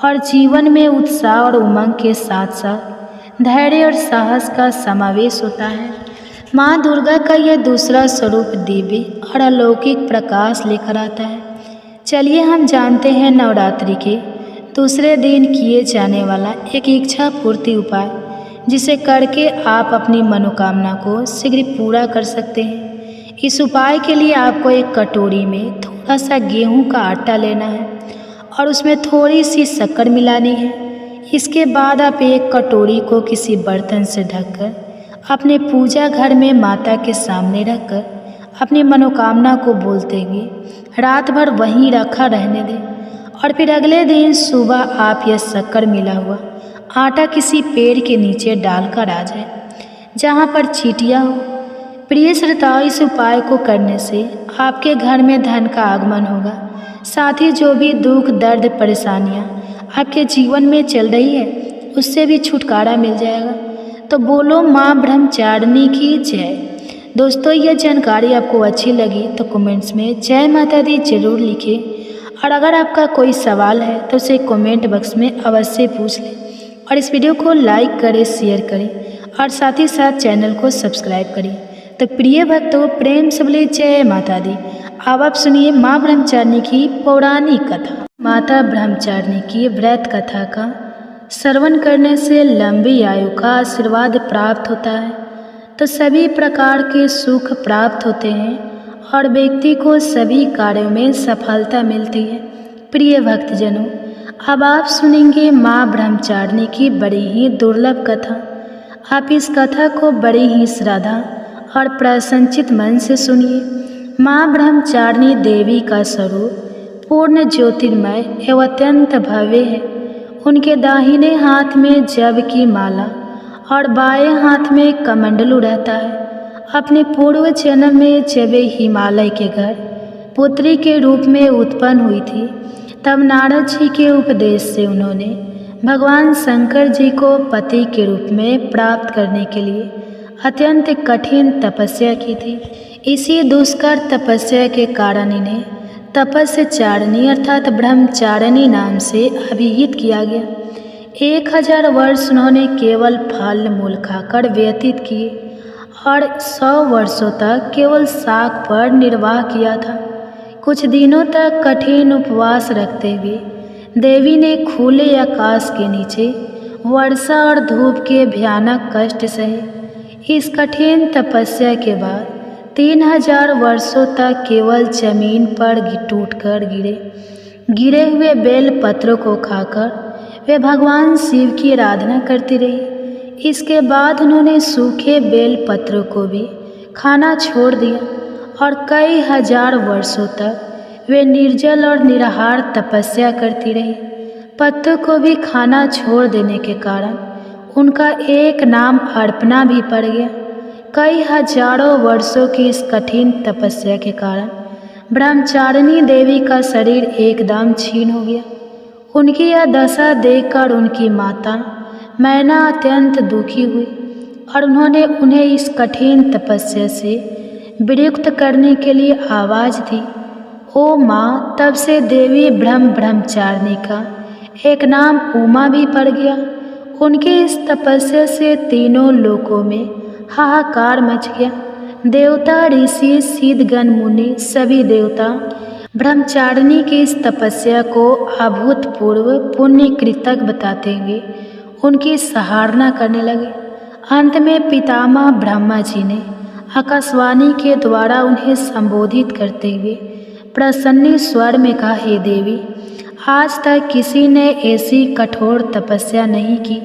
और जीवन में उत्साह और उमंग के साथ साथ धैर्य और साहस का समावेश होता है। माँ दुर्गा का यह दूसरा स्वरूप दिव्य और अलौकिक प्रकाश लेकर आता है। चलिए हम जानते हैं नवरात्रि के दूसरे दिन किए जाने वाला एक इच्छा पूर्ति उपाय, जिसे करके आप अपनी मनोकामना को शीघ्र पूरा कर सकते हैं। इस उपाय के लिए आपको एक कटोरी में थोड़ा सा गेहूं का आटा लेना है और उसमें थोड़ी सी शक्कर मिलानी है। इसके बाद आप एक कटोरी को किसी बर्तन से ढककर अपने पूजा घर में माता के सामने रखकर अपनी मनोकामना को बोलते हुए रात भर वहीं रखा रहने दें और फिर अगले दिन सुबह आप यह शक्कर मिला हुआ आटा किसी पेड़ के नीचे डालकर आ जाए जहाँ पर चींटियाँ हो। प्रिय श्रोताओं, इस उपाय को करने से आपके घर में धन का आगमन होगा, साथ ही जो भी दुख दर्द परेशानियाँ आपके जीवन में चल रही है उससे भी छुटकारा मिल जाएगा। तो बोलो माँ ब्रह्मचारिणी की जय। दोस्तों, यह जानकारी आपको अच्छी लगी तो कमेंट्स में जय माता दी जरूर लिखें और अगर आपका कोई सवाल है तो उसे कमेंट बॉक्स में अवश्य पूछ लें और इस वीडियो को लाइक करें, शेयर करें और साथ ही साथ चैनल को सब्सक्राइब करें। तो प्रिय भक्तों, प्रेम से बोले जय माता दी। अब आप सुनिए माँ ब्रह्मचारिणी की पौराणिक कथा। माता ब्रह्मचारिणी की व्रत कथा का श्रवण करने से लंबी आयु का आशीर्वाद प्राप्त होता है, तो सभी प्रकार के सुख प्राप्त होते हैं और व्यक्ति को सभी कार्यों में सफलता मिलती है। प्रिय भक्तजनों, अब आप सुनेंगे माँ ब्रह्मचारिणी की बड़ी ही दुर्लभ कथा। आप इस कथा को बड़ी ही श्रद्धा और प्रसन्नचित मन से सुनिए। माँ ब्रह्मचारिणी देवी का स्वरूप पूर्ण ज्योतिर्मय एवं अत्यंत भव्य है। उनके दाहिने हाथ में जब की माला और बाएं हाथ में कमंडलू रहता है। अपने पूर्व जन्म में जब वे हिमालय के घर पुत्री के रूप में उत्पन्न हुई थी, तब नारद जी के उपदेश से उन्होंने भगवान शंकर जी को पति के रूप में प्राप्त करने के लिए अत्यंत कठिन तपस्या की थी। इसी दुष्कर तपस्या के कारण इन्हें तपस्याचारिणी अर्थात ब्रह्मचारिणी नाम से अभिहित किया गया। 1000 वर्ष उन्होंने केवल फल मूल खाकर व्यतीत किए और 100 वर्षों तक केवल शाक पर निर्वाह किया था। कुछ दिनों तक कठिन उपवास रखते हुए देवी ने खुले आकाश के नीचे वर्षा और धूप के भयानक कष्ट सहे। इस कठिन तपस्या के बाद 3000 वर्षों तक केवल जमीन पर टूटकर गिरे हुए बेल पत्रों को खाकर वे भगवान शिव की आराधना करती रही। इसके बाद उन्होंने सूखे बेल पत्रों को भी खाना छोड़ दिया और कई हजार वर्षों तक वे निर्जल और निराहार तपस्या करती रही। पत्तों को भी खाना छोड़ देने के कारण उनका एक नाम अर्पणा भी पड़ गया। कई हजारों वर्षों की इस कठिन तपस्या के कारण ब्रह्मचारिणी देवी का शरीर एकदम क्षीण हो गया। उनकी यह दशा देखकर उनकी माता मैना अत्यंत दुखी हुई और उन्होंने उन्हें इस कठिन तपस्या से विरक्त करने के लिए आवाज़ दी। ओ माँ, तब से देवी ब्रह्मचारिणी का एक नाम उमा भी पड़ गया। उनकी इस तपस्या से तीनों लोकों में हाहाकार मच गया। देवता, ऋषि, सिद्धगण, मुनि सभी देवता ब्रह्मचारिणी की इस तपस्या को अभूतपूर्व पुण्य कृतज्ञ बताते हुए उनकी सराहना करने लगे। अंत में पितामह ब्रह्मा जी ने आकाशवाणी के द्वारा उन्हें संबोधित करते हुए प्रसन्न स्वर में कहा, हे देवी, आज तक किसी ने ऐसी कठोर तपस्या नहीं की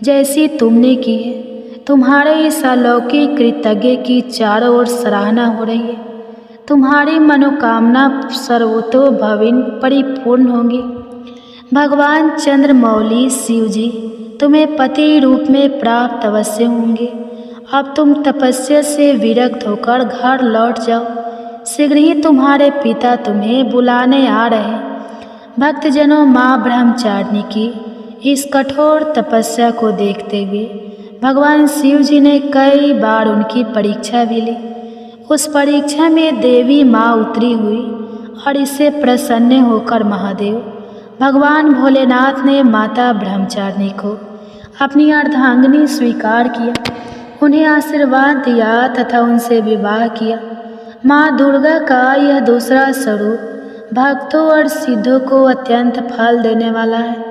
जैसी तुमने की है। तुम्हारे इस अलौकिक कृतज्ञ की चारों ओर सराहना हो रही है। तुम्हारी मनोकामना सर्वतोभाविन परिपूर्ण होंगी। भगवान चंद्रमौली शिव जी तुम्हें पति रूप में प्राप्त अवश्य होंगे। अब तुम तपस्या से विरक्त होकर घर लौट जाओ। शीघ्र ही तुम्हारे पिता तुम्हें बुलाने आ रहे हैं। भक्तजनों, माँ ब्रह्मचारिणी की इस कठोर तपस्या को देखते हुए भगवान शिव जी ने कई बार उनकी परीक्षा भी ली। उस परीक्षा में देवी माँ उतरी हुई और इससे प्रसन्न होकर महादेव भगवान भोलेनाथ ने माता ब्रह्मचारिणी को अपनी अर्धांगिनी स्वीकार किया, उन्हें आशीर्वाद दिया तथा उनसे विवाह किया। माँ दुर्गा का यह दूसरा स्वरूप भक्तों और सिद्धों को अत्यंत फल देने वाला है।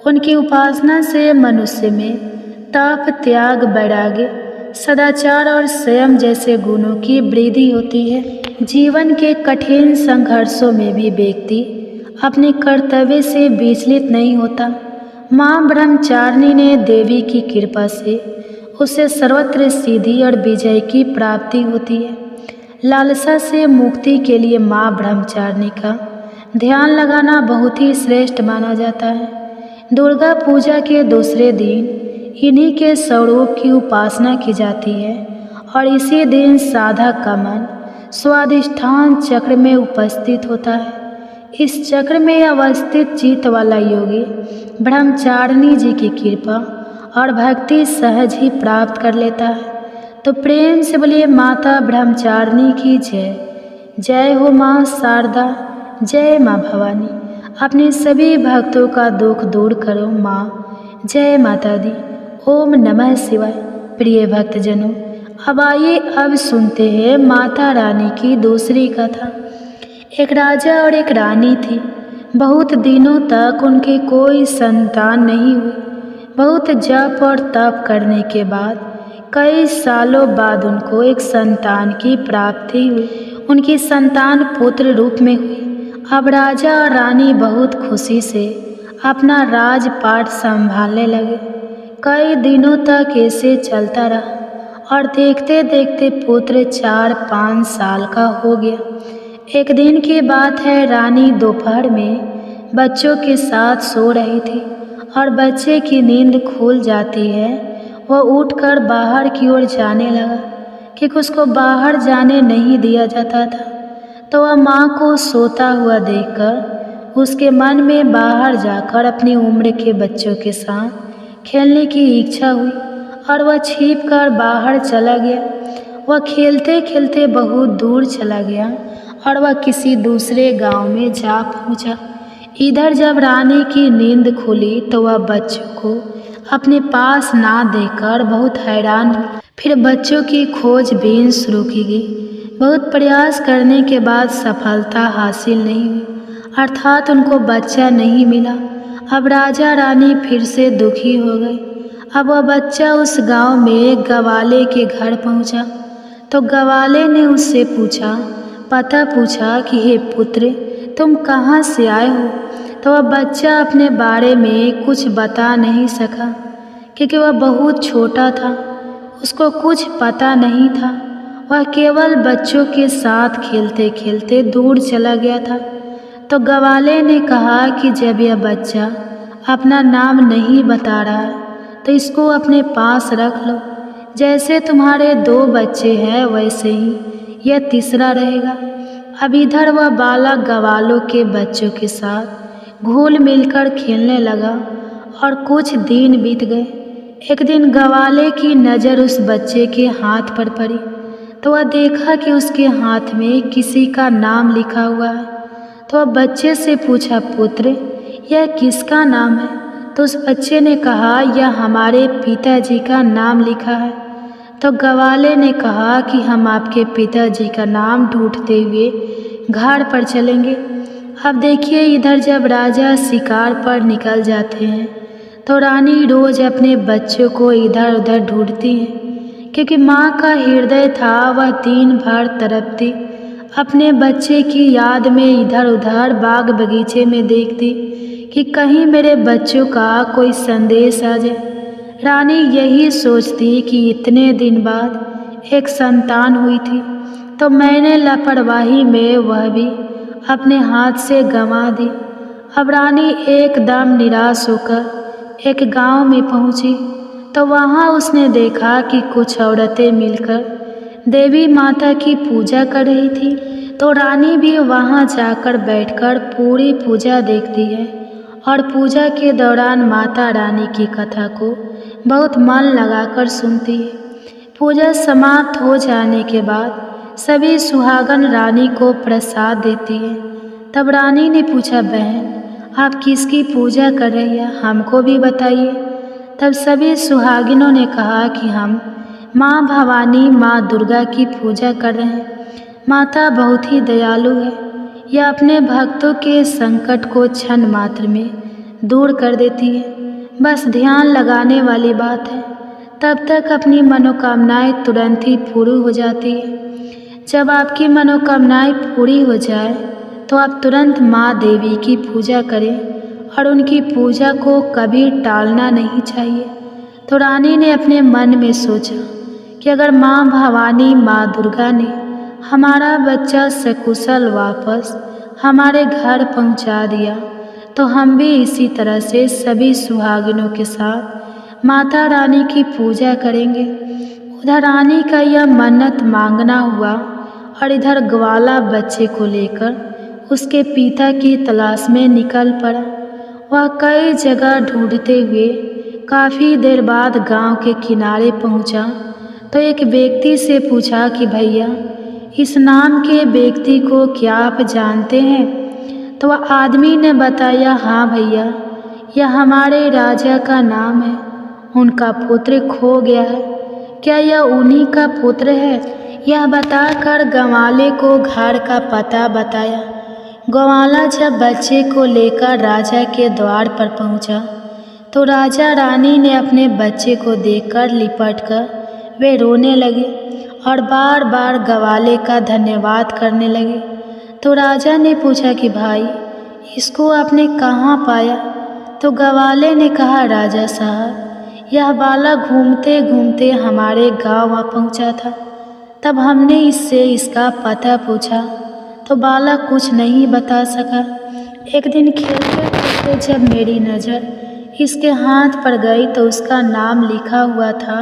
उनकी उपासना से मनुष्य में तप, त्याग, वैराग्य, सदाचार और संयम जैसे गुणों की वृद्धि होती है। जीवन के कठिन संघर्षों में भी व्यक्ति अपने कर्तव्य से विचलित नहीं होता। माँ ब्रह्मचारिणी ने देवी की कृपा से उसे सर्वत्र सिद्धि और विजय की प्राप्ति होती है। लालसा से मुक्ति के लिए माँ ब्रह्मचारिणी का ध्यान लगाना बहुत ही श्रेष्ठ माना जाता है। दुर्गा पूजा के दूसरे दिन इन्हीं के स्वरूप की उपासना की जाती है और इसी दिन साधक का मन स्वाधिष्ठान चक्र में उपस्थित होता है। इस चक्र में अवस्थित चित्त वाला योगी ब्रह्मचारिणी जी की कृपा और भक्ति सहज ही प्राप्त कर लेता है। तो प्रेम से बोलिए माता ब्रह्मचारिणी की जय। जय हो माँ शारदा, जय माँ भवानी। अपने सभी भक्तों का दुख दूर करो माँ। जय माता दी। ओम नमः शिवाय। प्रिय भक्तजनों, अब आइए अब सुनते हैं माता रानी की दूसरी कथा। एक राजा और एक रानी थी। बहुत दिनों तक उनके कोई संतान नहीं हुई। बहुत जप और तप करने के बाद कई सालों बाद उनको एक संतान की प्राप्ति हुई। उनकी संतान पुत्र रूप में हुई। अब राजा और रानी बहुत खुशी से अपना राजपाट संभालने लगे। कई दिनों तक ऐसे चलता रहा और देखते देखते पुत्र 4-5 साल का हो गया। एक दिन की बात है, रानी दोपहर में बच्चों के साथ सो रही थी और बच्चे की नींद खुल जाती है। वह उठकर बाहर की ओर जाने लगा क्योंकि उसको बाहर जाने नहीं दिया जाता था। तो वह माँ को सोता हुआ देखकर उसके मन में बाहर जाकर अपनी उम्र के बच्चों के साथ खेलने की इच्छा हुई और वह छिपकर बाहर चला गया। वह खेलते खेलते बहुत दूर चला गया और वह किसी दूसरे गांव में जा पहुंचा। इधर जब रानी की नींद खुली तो वह बच्चों को अपने पास ना देखकर बहुत हैरान हुई। फिर बच्चों की खोजबीन शुरू की गई। बहुत प्रयास करने के बाद सफलता हासिल नहीं हुई, अर्थात उनको बच्चा नहीं मिला। अब राजा रानी फिर से दुखी हो गए। अब वह बच्चा उस गांव में गवाले के घर पहुंचा तो गवाले ने उससे पता पूछा कि हे पुत्र, तुम कहाँ से आए हो? तो वह बच्चा अपने बारे में कुछ बता नहीं सका क्योंकि वह बहुत छोटा था, उसको कुछ पता नहीं था। वह केवल बच्चों के साथ खेलते खेलते दूर चला गया था। तो गवाले ने कहा कि जब यह बच्चा अपना नाम नहीं बता रहा है तो इसको अपने पास रख लो। जैसे तुम्हारे 2 बच्चे हैं वैसे ही यह तीसरा रहेगा। अब इधर वह बालक गवालों के बच्चों के साथ घुल मिलकर खेलने लगा और कुछ दिन बीत गए। एक दिन गवाले की नज़र उस बच्चे के हाथ पर पड़ी तो वह देखा कि उसके हाथ में किसी का नाम लिखा हुआ है। तो वह बच्चे से पूछा, पुत्र, यह किसका नाम है? तो उस बच्चे ने कहा, यह हमारे पिताजी का नाम लिखा है। तो गवाले ने कहा कि हम आपके पिताजी का नाम ढूंढते हुए घाट पर चलेंगे। अब देखिए, इधर जब राजा शिकार पर निकल जाते हैं तो रानी रोज अपने बच्चों को इधर उधर ढूंढती है क्योंकि माँ का हृदय था वह दिन भर तड़पती अपने बच्चे की याद में इधर उधर बाग बगीचे में देखती कि कहीं मेरे बच्चों का कोई संदेश आ जाए। रानी यही सोचती कि इतने दिन बाद एक संतान हुई थी तो मैंने लापरवाही में वह भी अपने हाथ से गंवा दी। अब रानी एकदम निराश होकर एक गांव में पहुंची तो वहां उसने देखा कि कुछ औरतें मिलकर देवी माता की पूजा कर रही थी। तो रानी भी वहां जाकर बैठकर पूरी पूजा देखती है और पूजा के दौरान माता रानी की कथा को बहुत मन लगाकर सुनती है। पूजा समाप्त हो जाने के बाद सभी सुहागन रानी को प्रसाद देती है। तब रानी ने पूछा, बहन आप किसकी पूजा कर रही हैं, हमको भी बताइए। तब सभी सुहागिनों ने कहा कि हम माँ भवानी माँ दुर्गा की पूजा कर रहे हैं। माता बहुत ही दयालु है, यह अपने भक्तों के संकट को क्षण मात्र में दूर कर देती है। बस ध्यान लगाने वाली बात है, तब तक अपनी मनोकामनाएं तुरंत ही पूरी हो जाती है। जब आपकी मनोकामनाएं पूरी हो जाए तो आप तुरंत माँ देवी की पूजा करें और उनकी पूजा को कभी टालना नहीं चाहिए। तो रानी ने अपने मन में सोचा कि अगर माँ भवानी माँ दुर्गा ने हमारा बच्चा सकुशल वापस हमारे घर पहुँचा दिया तो हम भी इसी तरह से सभी सुहागिनों के साथ माता रानी की पूजा करेंगे। उधर रानी का यह मन्नत मांगना हुआ और इधर ग्वाला बच्चे को लेकर उसके पिता की तलाश में निकल पड़ा। वह कई जगह ढूंढते हुए काफ़ी देर बाद गांव के किनारे पहुंचा तो एक व्यक्ति से पूछा कि भैया इस नाम के व्यक्ति को क्या आप जानते हैं? तो वह आदमी ने बताया, हाँ भैया, यह हमारे राजा का नाम है, उनका पुत्र खो गया है, क्या यह उन्हीं का पुत्र है? यह बताकर ग्वाले को घर का पता बताया। ग्वाला जब बच्चे को लेकर राजा के द्वार पर पहुंचा तो राजा रानी ने अपने बच्चे को देखकर लिपटकर वे रोने लगे और बार बार ग्वाले का धन्यवाद करने लगे। तो राजा ने पूछा कि भाई इसको आपने कहाँ पाया? तो ग्वाले ने कहा, राजा साहब यह बालक घूमते घूमते हमारे गाँव आ पहुँचा था, तब हमने इससे इसका पता पूछा तो बालक कुछ नहीं बता सका। एक दिन खेलते खेलते जब मेरी नज़र इसके हाथ पर गई तो उसका नाम लिखा हुआ था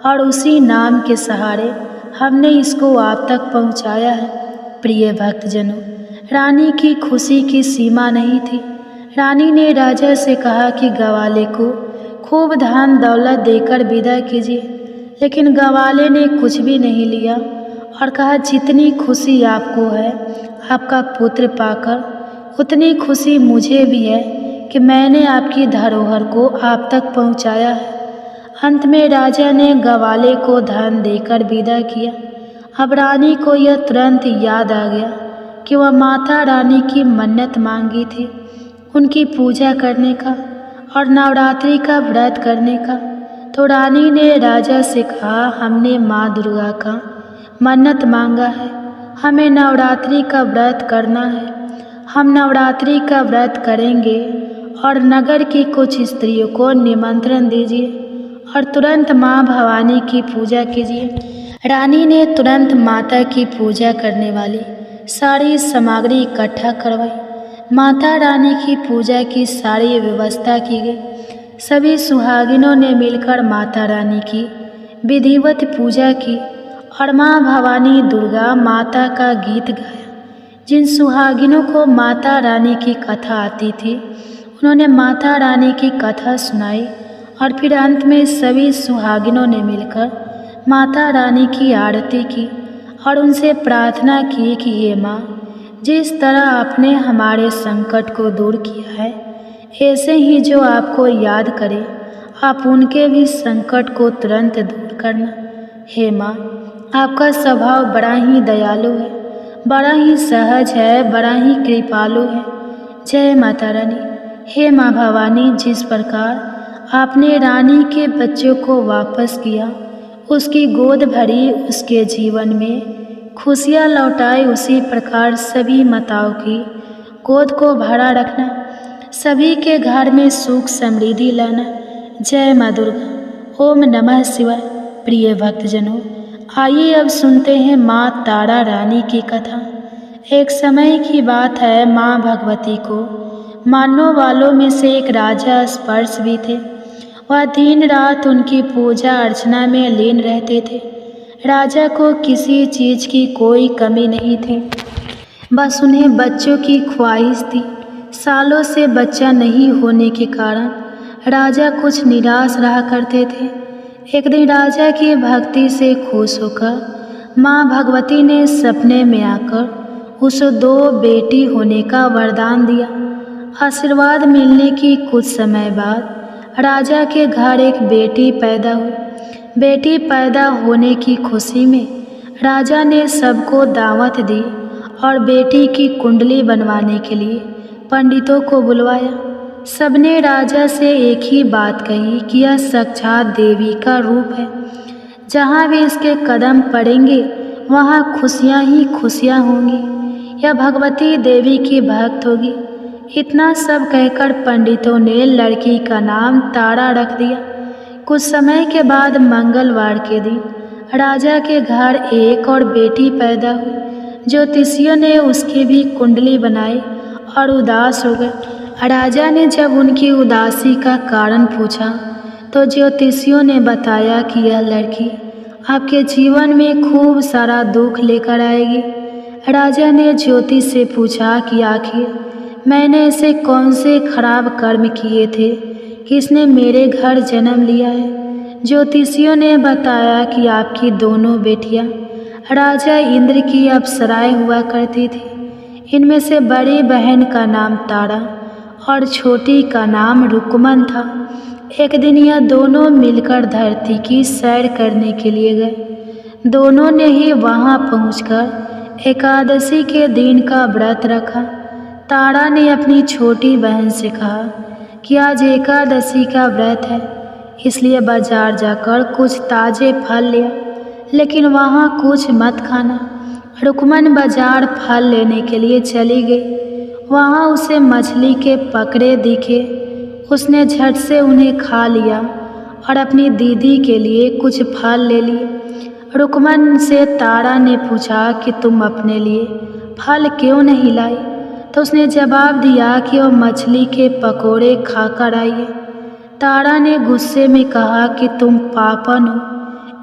और उसी नाम के सहारे हमने इसको आप तक पहुंचाया है। प्रिय भक्तजनों, रानी की खुशी की सीमा नहीं थी। रानी ने राजा से कहा कि ग्वाले को खूब धन दौलत देकर विदा कीजिए, लेकिन ग्वाले ने कुछ भी नहीं लिया और कहा, जितनी खुशी आपको है आपका पुत्र पाकर, उतनी खुशी मुझे भी है कि मैंने आपकी धरोहर को आप तक पहुंचाया है। अंत में राजा ने ग्वाले को धन देकर विदा किया। अब रानी को यह तुरंत याद आ गया कि वह माता रानी की मन्नत मांगी थी, उनकी पूजा करने का और नवरात्रि का व्रत करने का। तो रानी ने राजा से कहा, हमने माँ दुर्गा का मन्नत मांगा है, हमें नवरात्रि का व्रत करना है। हम नवरात्रि का व्रत करेंगे और नगर की कुछ स्त्रियों को निमंत्रण दीजिए और तुरंत माँ भवानी की पूजा कीजिए। रानी ने तुरंत माता की पूजा करने वाली सारी सामग्री इकट्ठा करवाई। माता रानी की पूजा की सारी व्यवस्था की गई। सभी सुहागिनों ने मिलकर माता रानी की विधिवत पूजा की और माँ भवानी दुर्गा माता का गीत गाया। जिन सुहागिनों को माता रानी की कथा आती थी उन्होंने माता रानी की कथा सुनाई और फिर अंत में सभी सुहागिनों ने मिलकर माता रानी की आरती की और उनसे प्रार्थना की कि हे माँ, जिस तरह आपने हमारे संकट को दूर किया है, ऐसे ही जो आपको याद करे आप उनके भी संकट को तुरंत दूर करना। हे माँ, आपका स्वभाव बड़ा ही दयालु है, बड़ा ही सहज है, बड़ा ही कृपालु है। जय माता रानी। हे माँ भवानी, जिस प्रकार आपने रानी के बच्चों को वापस किया, उसकी गोद भरी, उसके जीवन में खुशियाँ लौटाई, उसी प्रकार सभी माताओं की गोद को भरा रखना, सभी के घर में सुख समृद्धि लाना। जय माँ दुर्गा। ओम नमः शिवाय। प्रिय भक्तजनों, आइए अब सुनते हैं माँ तारा रानी की कथा। एक समय की बात है, माँ भगवती को मानने वालों में से एक राजा स्पर्श भी थे। वह दिन रात उनकी पूजा अर्चना में लीन रहते थे। राजा को किसी चीज़ की कोई कमी नहीं थी, बस उन्हें बच्चों की ख्वाहिश थी। सालों से बच्चा नहीं होने के कारण राजा कुछ निराश रहा करते थे। एक दिन राजा की भक्ति से खुश होकर माँ भगवती ने सपने में आकर उसे 2 बेटी होने का वरदान दिया। आशीर्वाद मिलने की कुछ समय बाद राजा के घर एक बेटी पैदा हुई। बेटी पैदा होने की खुशी में राजा ने सबको दावत दी और बेटी की कुंडली बनवाने के लिए पंडितों को बुलवाया। सबने राजा से एक ही बात कही कि यह साक्षात देवी का रूप है। जहाँ भी इसके कदम पड़ेंगे वहाँ खुशियाँ ही खुशियाँ होंगी। यह भगवती देवी की भक्त होगी। इतना सब कहकर पंडितों ने लड़की का नाम तारा रख दिया। कुछ समय के बाद मंगलवार के दिन राजा के घर एक और बेटी पैदा हुई। ज्योतिषियों ने उसकी भी कुंडली बनाई और उदास हो गए। राजा ने जब उनकी उदासी का कारण पूछा तो ज्योतिषियों ने बताया कि यह लड़की आपके जीवन में खूब सारा दुख लेकर आएगी। राजा ने ज्योतिष से पूछा कि आखिर मैंने ऐसे कौन से खराब कर्म किए थे कि इसने मेरे घर जन्म लिया है। ज्योतिषियों ने बताया कि आपकी दोनों बेटियां राजा इंद्र की अप्सराएं हुआ करती थी। इनमें से बड़ी बहन का नाम तारा और छोटी का नाम रुकमन था। एक दिन यह दोनों मिलकर धरती की सैर करने के लिए गए। दोनों ने ही वहां पहुंचकर एकादशी के दिन का व्रत रखा। तारा ने अपनी छोटी बहन से कहा कि आज एकादशी का व्रत है, इसलिए बाजार जाकर कुछ ताजे फल लिया, लेकिन वहाँ कुछ मत खाना। रुकमन बाजार फल लेने के लिए चली गई। वहाँ उसे मछली के पकड़े दिखे। उसने झट से उन्हें खा लिया और अपनी दीदी के लिए कुछ फल ले लिए। रुकमन से तारा ने पूछा कि तुम अपने लिए फल क्यों नहीं लाई, तो उसने जवाब दिया कि वह मछली के पकोड़े खाकर आई है। तारा ने गुस्से में कहा कि तुम पापन हो,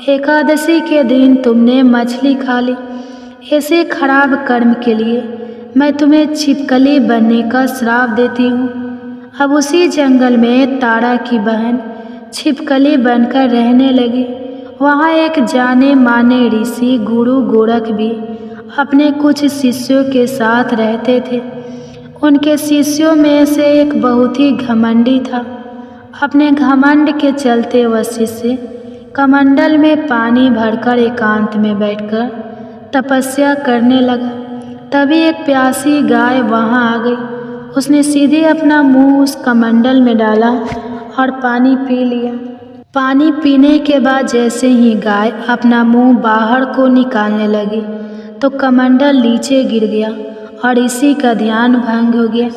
एकादशी के दिन तुमने मछली खा ली। ऐसे खराब कर्म के लिए मैं तुम्हें छिपकली बनने का श्राप देती हूँ। अब उसी जंगल में तारा की बहन छिपकली बनकर रहने लगी। वहाँ एक जाने माने ऋषि गुरु गोरख भी अपने कुछ शिष्यों के साथ रहते थे। उनके शिष्यों में से एक बहुत ही घमंडी था। अपने घमंड के चलते वह शिष्य कमंडल में पानी भरकर एकांत में बैठकर तपस्या करने लगा। तभी एक प्यासी गाय वहां आ गई। उसने सीधे अपना मुंह उस कमंडल में डाला और पानी पी लिया। पानी पीने के बाद जैसे ही गाय अपना मुंह बाहर को निकालने लगी तो कमंडल नीचे गिर गया और ऋषि का ध्यान भंग हो गया।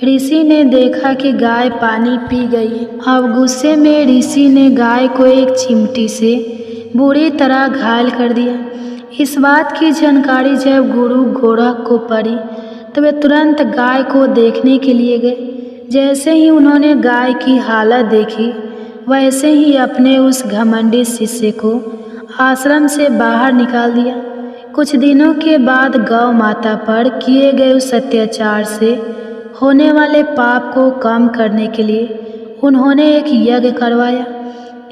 ऋषि ने देखा कि गाय पानी पी गई है। अब गुस्से में ऋषि ने गाय को एक चिमटी से बुरी तरह घायल कर दिया। इस बात की जानकारी जब गुरु गोरख को पड़ी तो वे तुरंत गाय को देखने के लिए गए। जैसे ही उन्होंने गाय की हालत देखी वैसे ही अपने उस घमंडी शिष्य को आश्रम से बाहर निकाल दिया। कुछ दिनों के बाद गौ माता पर किए गए उस अत्याचार से होने वाले पाप को कम करने के लिए उन्होंने एक यज्ञ करवाया।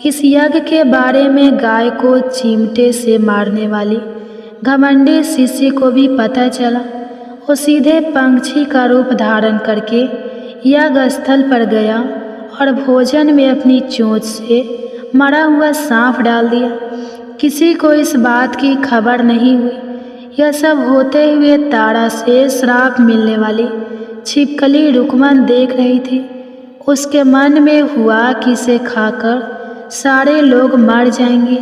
इस यज्ञ के बारे में गाय को चिमटे से मारने वाली घमंडी शिष्य को भी पता चला। वो सीधे पंछी का रूप धारण करके यज्ञ स्थल पर गया और भोजन में अपनी चोंच से मरा हुआ सांप डाल दिया। किसी को इस बात की खबर नहीं हुई। यह सब होते हुए तारा से श्राप मिलने वाली छिपकली रुकमन देख रही थी। उसके मन में हुआ कि इसे खाकर सारे लोग मर जाएंगे।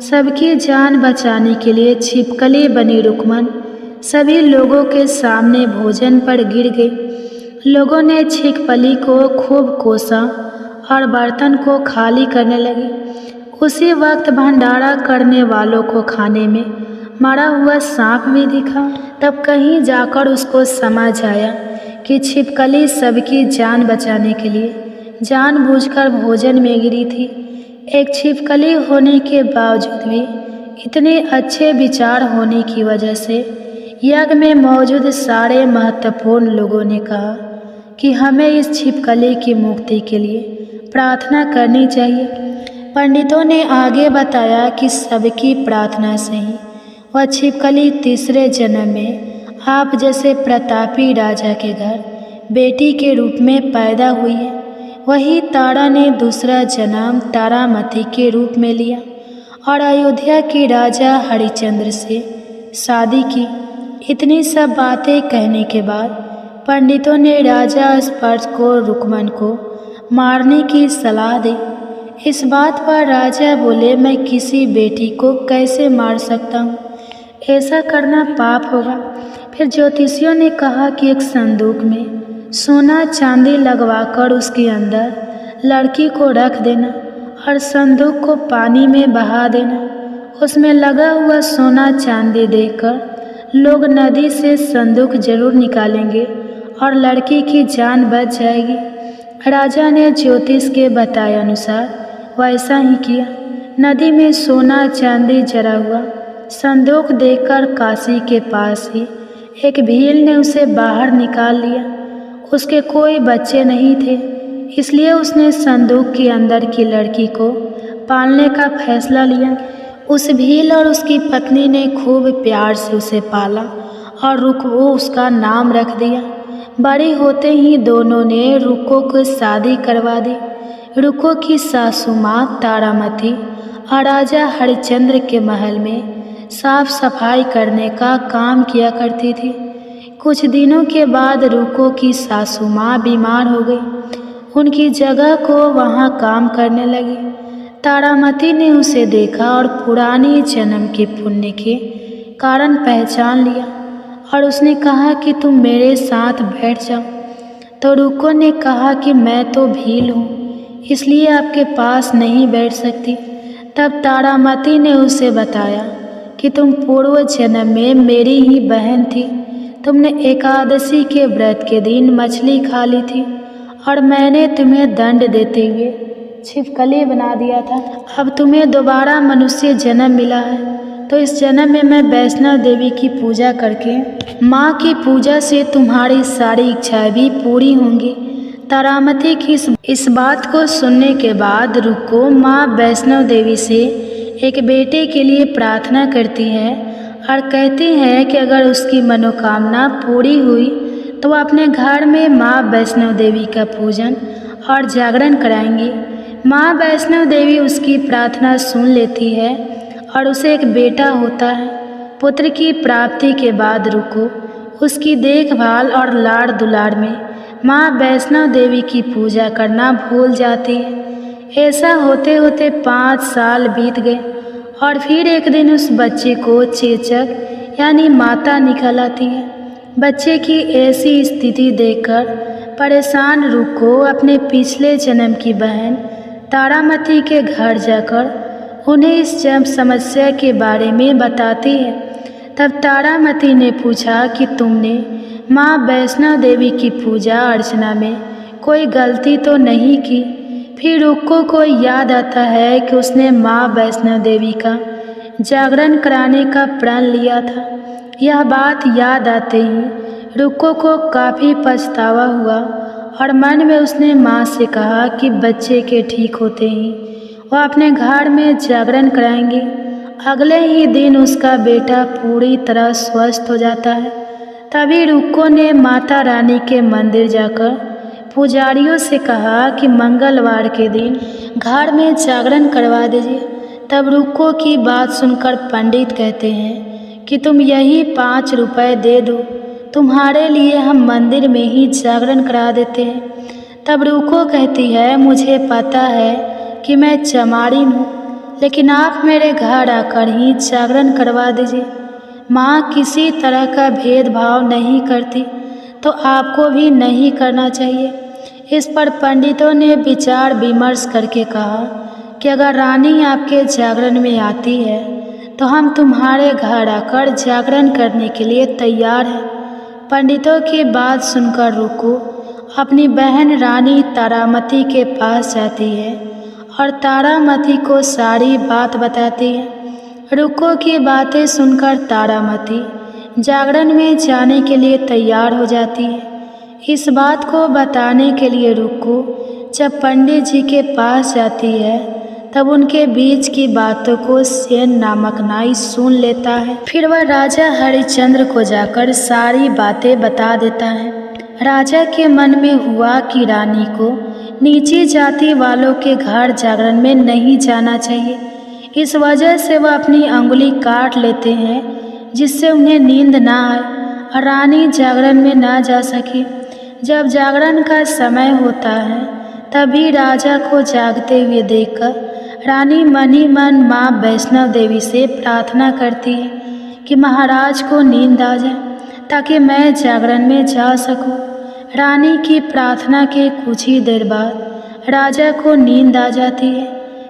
सबकी जान बचाने के लिए छिपकली बनी रुकमन सभी लोगों के सामने भोजन पर गिर गई। लोगों ने छिपकली को खूब कोसा और बर्तन को खाली करने लगे। उसी वक्त भंडारा करने वालों को खाने में मरा हुआ सांप भी दिखा। तब कहीं जाकर उसको समझ आया कि छिपकली सबकी जान बचाने के लिए जानबूझकर भोजन में गिरी थी। एक छिपकली होने के बावजूद भी इतने अच्छे विचार होने की वजह से यज्ञ में मौजूद सारे महत्वपूर्ण लोगों ने कहा कि हमें इस छिपकली की मुक्ति के लिए प्रार्थना करनी चाहिए। पंडितों ने आगे बताया कि सबकी प्रार्थना सही। वह छिपकली तीसरे जन्म में आप जैसे प्रतापी राजा के घर बेटी के रूप में पैदा हुई है। वही तारा ने दूसरा जन्म तारामती के रूप में लिया और अयोध्या के राजा हरिश्चंद्र से शादी की। इतनी सब बातें कहने के बाद पंडितों ने राजा स्पर्श को रुक्मन को मारने की सलाह दी। इस बात पर राजा बोले, मैं किसी बेटी को कैसे मार सकता हूँ, ऐसा करना पाप होगा। फिर ज्योतिषियों ने कहा कि एक संदूक में सोना चांदी लगवाकर उसके अंदर लड़की को रख देना और संदूक को पानी में बहा देना। उसमें लगा हुआ सोना चांदी देखकर लोग नदी से संदूक जरूर निकालेंगे और लड़की की जान बच जाएगी। राजा ने ज्योतिष के बताए अनुसार वैसा ही किया। नदी में सोना चांदी जरा हुआ संदूक देखकर काशी के पास ही एक भील ने उसे बाहर निकाल लिया। उसके कोई बच्चे नहीं थे, इसलिए उसने संदूक के अंदर की लड़की को पालने का फैसला लिया। उस भील और उसकी पत्नी ने खूब प्यार से उसे पाला और रुको उसका नाम रख दिया। बड़ी होते ही दोनों ने रुको को शादी करवा दी। रुको की सासू माँ तारामती और राजा हरिश्चंद्र के महल में साफ सफाई करने का काम किया करती थी। कुछ दिनों के बाद रुको की सासू माँ बीमार हो गई। उनकी जगह को वहाँ काम करने लगी। तारामती ने उसे देखा और पुराने जन्म के पुण्य के कारण पहचान लिया और उसने कहा कि तुम मेरे साथ बैठ जाओ। तो रुको ने कहा कि मैं तो भील हूँ, इसलिए आपके पास नहीं बैठ सकती। तब तारामती ने उसे बताया कि तुम पूर्व जन्म में मेरी ही बहन थी। तुमने एकादशी के व्रत के दिन मछली खा ली थी और मैंने तुम्हें दंड देते हुए छिपकली बना दिया था। अब तुम्हें दोबारा मनुष्य जन्म मिला है, तो इस जन्म में मैं वैष्णव देवी की पूजा करके माँ की पूजा से तुम्हारी सारी इच्छाएं भी पूरी होंगी। तारामती की इस बात को सुनने के बाद रुको माँ वैष्णव देवी से एक बेटे के लिए प्रार्थना करती है और कहती है कि अगर उसकी मनोकामना पूरी हुई तो वह अपने घर में माँ वैष्णव देवी का पूजन और जागरण कराएंगी। माँ वैष्णव देवी उसकी प्रार्थना सुन लेती है और उसे एक बेटा होता है। पुत्र की प्राप्ति के बाद रुको उसकी देखभाल और लाड़ दुलार में माँ वैष्णव देवी की पूजा करना भूल जाती है। ऐसा होते होते 5 साल बीत गए और फिर एक दिन उस बच्चे को चेचक यानी माता निकल आती है। बच्चे की ऐसी स्थिति देखकर परेशान रुको अपने पिछले जन्म की बहन तारामती के घर जाकर उन्हें इस समस्या के बारे में बताती है। तब तारामती ने पूछा कि तुमने माँ वैष्णव देवी की पूजा अर्चना में कोई गलती तो नहीं की। फिर रुको को याद आता है कि उसने माँ वैष्णव देवी का जागरण कराने का प्रण लिया था। यह बात याद आते ही रुको को काफ़ी पछतावा हुआ और मन में उसने माँ से कहा कि बच्चे के ठीक होते ही वह अपने घर में जागरण कराएंगे। अगले ही दिन उसका बेटा पूरी तरह स्वस्थ हो जाता है। तभी रुको ने माता रानी के मंदिर जाकर पुजारियों से कहा कि मंगलवार के दिन घर में जागरण करवा दीजिए। तब रुको की बात सुनकर पंडित कहते हैं कि तुम यही 5 रुपए दे दो, तुम्हारे लिए हम मंदिर में ही जागरण करा देते हैं। तब रुको कहती है, मुझे पता है कि मैं चमारी हूँ, लेकिन आप मेरे घर आकर ही जागरण करवा दीजिए। माँ किसी तरह का भेदभाव नहीं करती, तो आपको भी नहीं करना चाहिए। इस पर पंडितों ने विचार विमर्श करके कहा कि अगर रानी आपके जागरण में आती है तो हम तुम्हारे घर आकर जागरण करने के लिए तैयार हैं। पंडितों की बात सुनकर रुको अपनी बहन रानी तारामती के पास जाती है और तारामती को सारी बात बताती है। रुको की बातें सुनकर तारामती जागरण में जाने के लिए तैयार हो जाती है। इस बात को बताने के लिए रुको। जब पंडित जी के पास जाती है तब उनके बीच की बातों को सेन नामक नाई सुन लेता है। फिर वह राजा हरिश्चंद्र को जाकर सारी बातें बता देता है। राजा के मन में हुआ कि रानी को नीची जाति वालों के घर जागरण में नहीं जाना चाहिए। इस वजह से वह अपनी अंगुली काट लेते हैं जिससे उन्हें नींद ना आए और रानी जागरण में ना जा सके। जब जागरण का समय होता है तभी राजा को जागते हुए देखकर रानी मन ही मन माँ वैष्णव देवी से प्रार्थना करती है कि महाराज को नींद आ जाए ताकि मैं जागरण में जा सकूं। रानी की प्रार्थना के कुछ ही देर बाद राजा को नींद आ जाती है।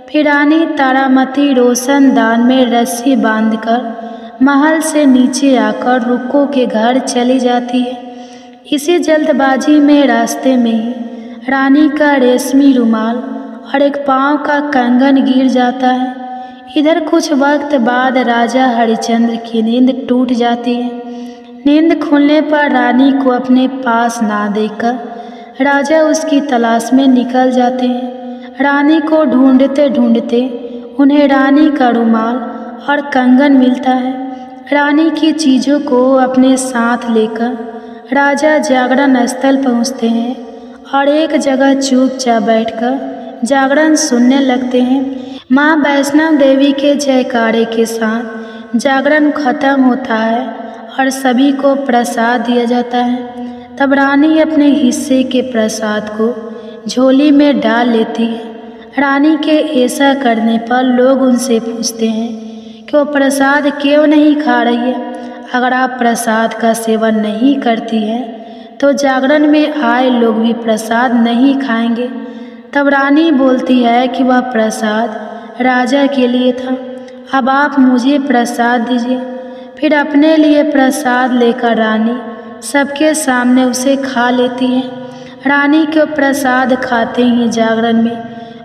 फिर रानी तारामती रोशनदान में रस्सी बांधकर महल से नीचे आकर रुक्को के घर चली जाती है। इसी जल्दबाजी में रास्ते में ही रानी का रेशमी रुमाल और एक पाँव का कंगन गिर जाता है। इधर कुछ वक्त बाद राजा हरिश्चंद्र की नींद टूट जाती है। नींद खुलने पर रानी को अपने पास ना देखकर राजा उसकी तलाश में निकल जाते हैं। रानी को ढूंढते ढूंढते उन्हें रानी का रुमाल और कंगन मिलता है। रानी की चीज़ों को अपने साथ लेकर राजा जागरण स्थल पहुँचते हैं और एक जगह चुपचाप बैठकर जागरण सुनने लगते हैं। माँ वैष्णव देवी के जयकारे के साथ जागरण खत्म होता है और सभी को प्रसाद दिया जाता है। तब रानी अपने हिस्से के प्रसाद को झोली में डाल लेती है। रानी के ऐसा करने पर लोग उनसे पूछते हैं कि वो प्रसाद क्यों नहीं खा रही है। अगर आप प्रसाद का सेवन नहीं करती हैं तो जागरण में आए लोग भी प्रसाद नहीं खाएंगे। तब रानी बोलती है कि वह प्रसाद राजा के लिए था, अब आप मुझे प्रसाद दीजिए। फिर अपने लिए प्रसाद लेकर रानी सबके सामने उसे खा लेती है। रानी को प्रसाद खाते ही जागरण में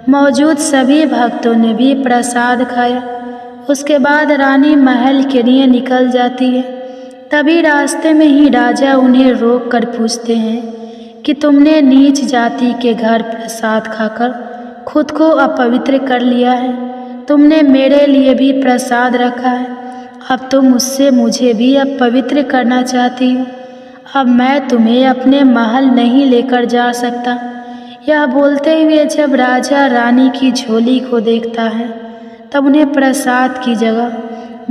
मौजूद सभी भक्तों ने भी प्रसाद खाया। उसके बाद रानी महल के लिए निकल जाती है। तभी रास्ते में ही राजा उन्हें रोक कर पूछते हैं कि तुमने नीच जाति के घर प्रसाद खाकर खुद को अपवित्र कर लिया है। तुमने मेरे लिए भी प्रसाद रखा है, अब तुम मुझसे मुझे भी अपवित्र करना चाहती हो। अब मैं तुम्हें अपने महल नहीं लेकर जा सकता। यह बोलते हुए जब राजा रानी की झोली को देखता है तब उन्हें प्रसाद की जगह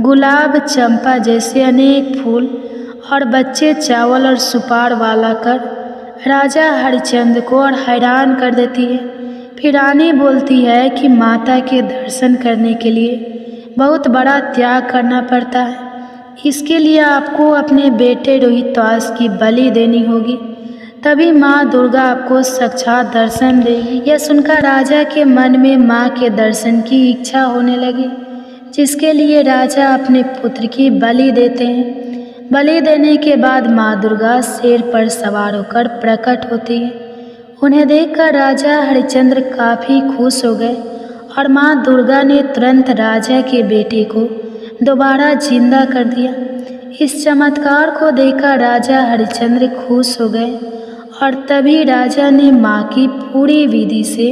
गुलाब, चंपा जैसे अनेक फूल और बच्चे चावल और सुपार वाला कर राजा हरिश्चंद्र को और हैरान कर देती है। फिर रानी बोलती है कि माता के दर्शन करने के लिए बहुत बड़ा त्याग करना पड़ता है। इसके लिए आपको अपने बेटे रोहितास की बलि देनी होगी, तभी माँ दुर्गा आपको साक्षात दर्शन देगी। यह सुनकर राजा के मन में माँ के दर्शन की इच्छा होने लगी, जिसके लिए राजा अपने पुत्र की बलि देते हैं। बलि देने के बाद माँ दुर्गा शेर पर सवार होकर प्रकट होती है। उन्हें देखकर राजा हरिश्चंद्र काफ़ी खुश हो गए और माँ दुर्गा ने तुरंत राजा के बेटे को दोबारा जिंदा कर दिया। इस चमत्कार को देखकर राजा हरिश्चंद्र खुश हो गए और तभी राजा ने माँ की पूरी विधि से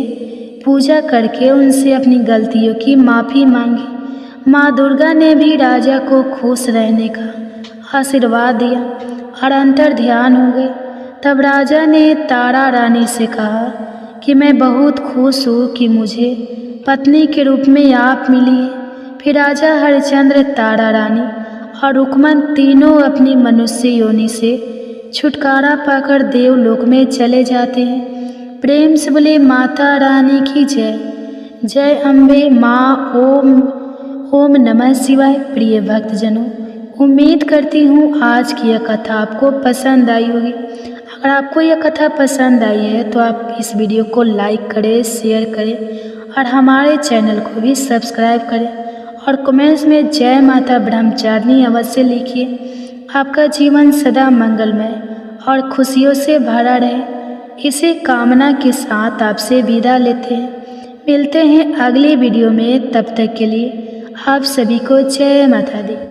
पूजा करके उनसे अपनी गलतियों की माफ़ी मांगी। माँ दुर्गा ने भी राजा को खुश रहने का आशीर्वाद दिया और अंतर ध्यान हो गए। तब राजा ने तारा रानी से कहा कि मैं बहुत खुश हूँ कि मुझे पत्नी के रूप में आप मिली है। फिर राजा हरिश्चंद्र, तारा रानी और रुक्मन तीनों अपनी मनुष्य योनि से छुटकारा पाकर देवलोक में चले जाते हैं। प्रेम से बोले माता रानी की जय। जय अम्बे माँ। ओम नमः शिवाय। प्रिय भक्तजनों, उम्मीद करती हूँ आज की यह कथा आपको पसंद आई होगी। अगर आपको यह कथा पसंद आई है तो आप इस वीडियो को लाइक करें, शेयर करें और हमारे चैनल को भी सब्सक्राइब करें और कमेंट्स में जय माता ब्रह्मचारिणी अवश्य लिखिए। आपका जीवन सदा मंगलमय और खुशियों से भरा रहे, इसी कामना के साथ आपसे विदा लेते हैं। मिलते हैं अगली वीडियो में, तब तक के लिए आप सभी को जय माता दी।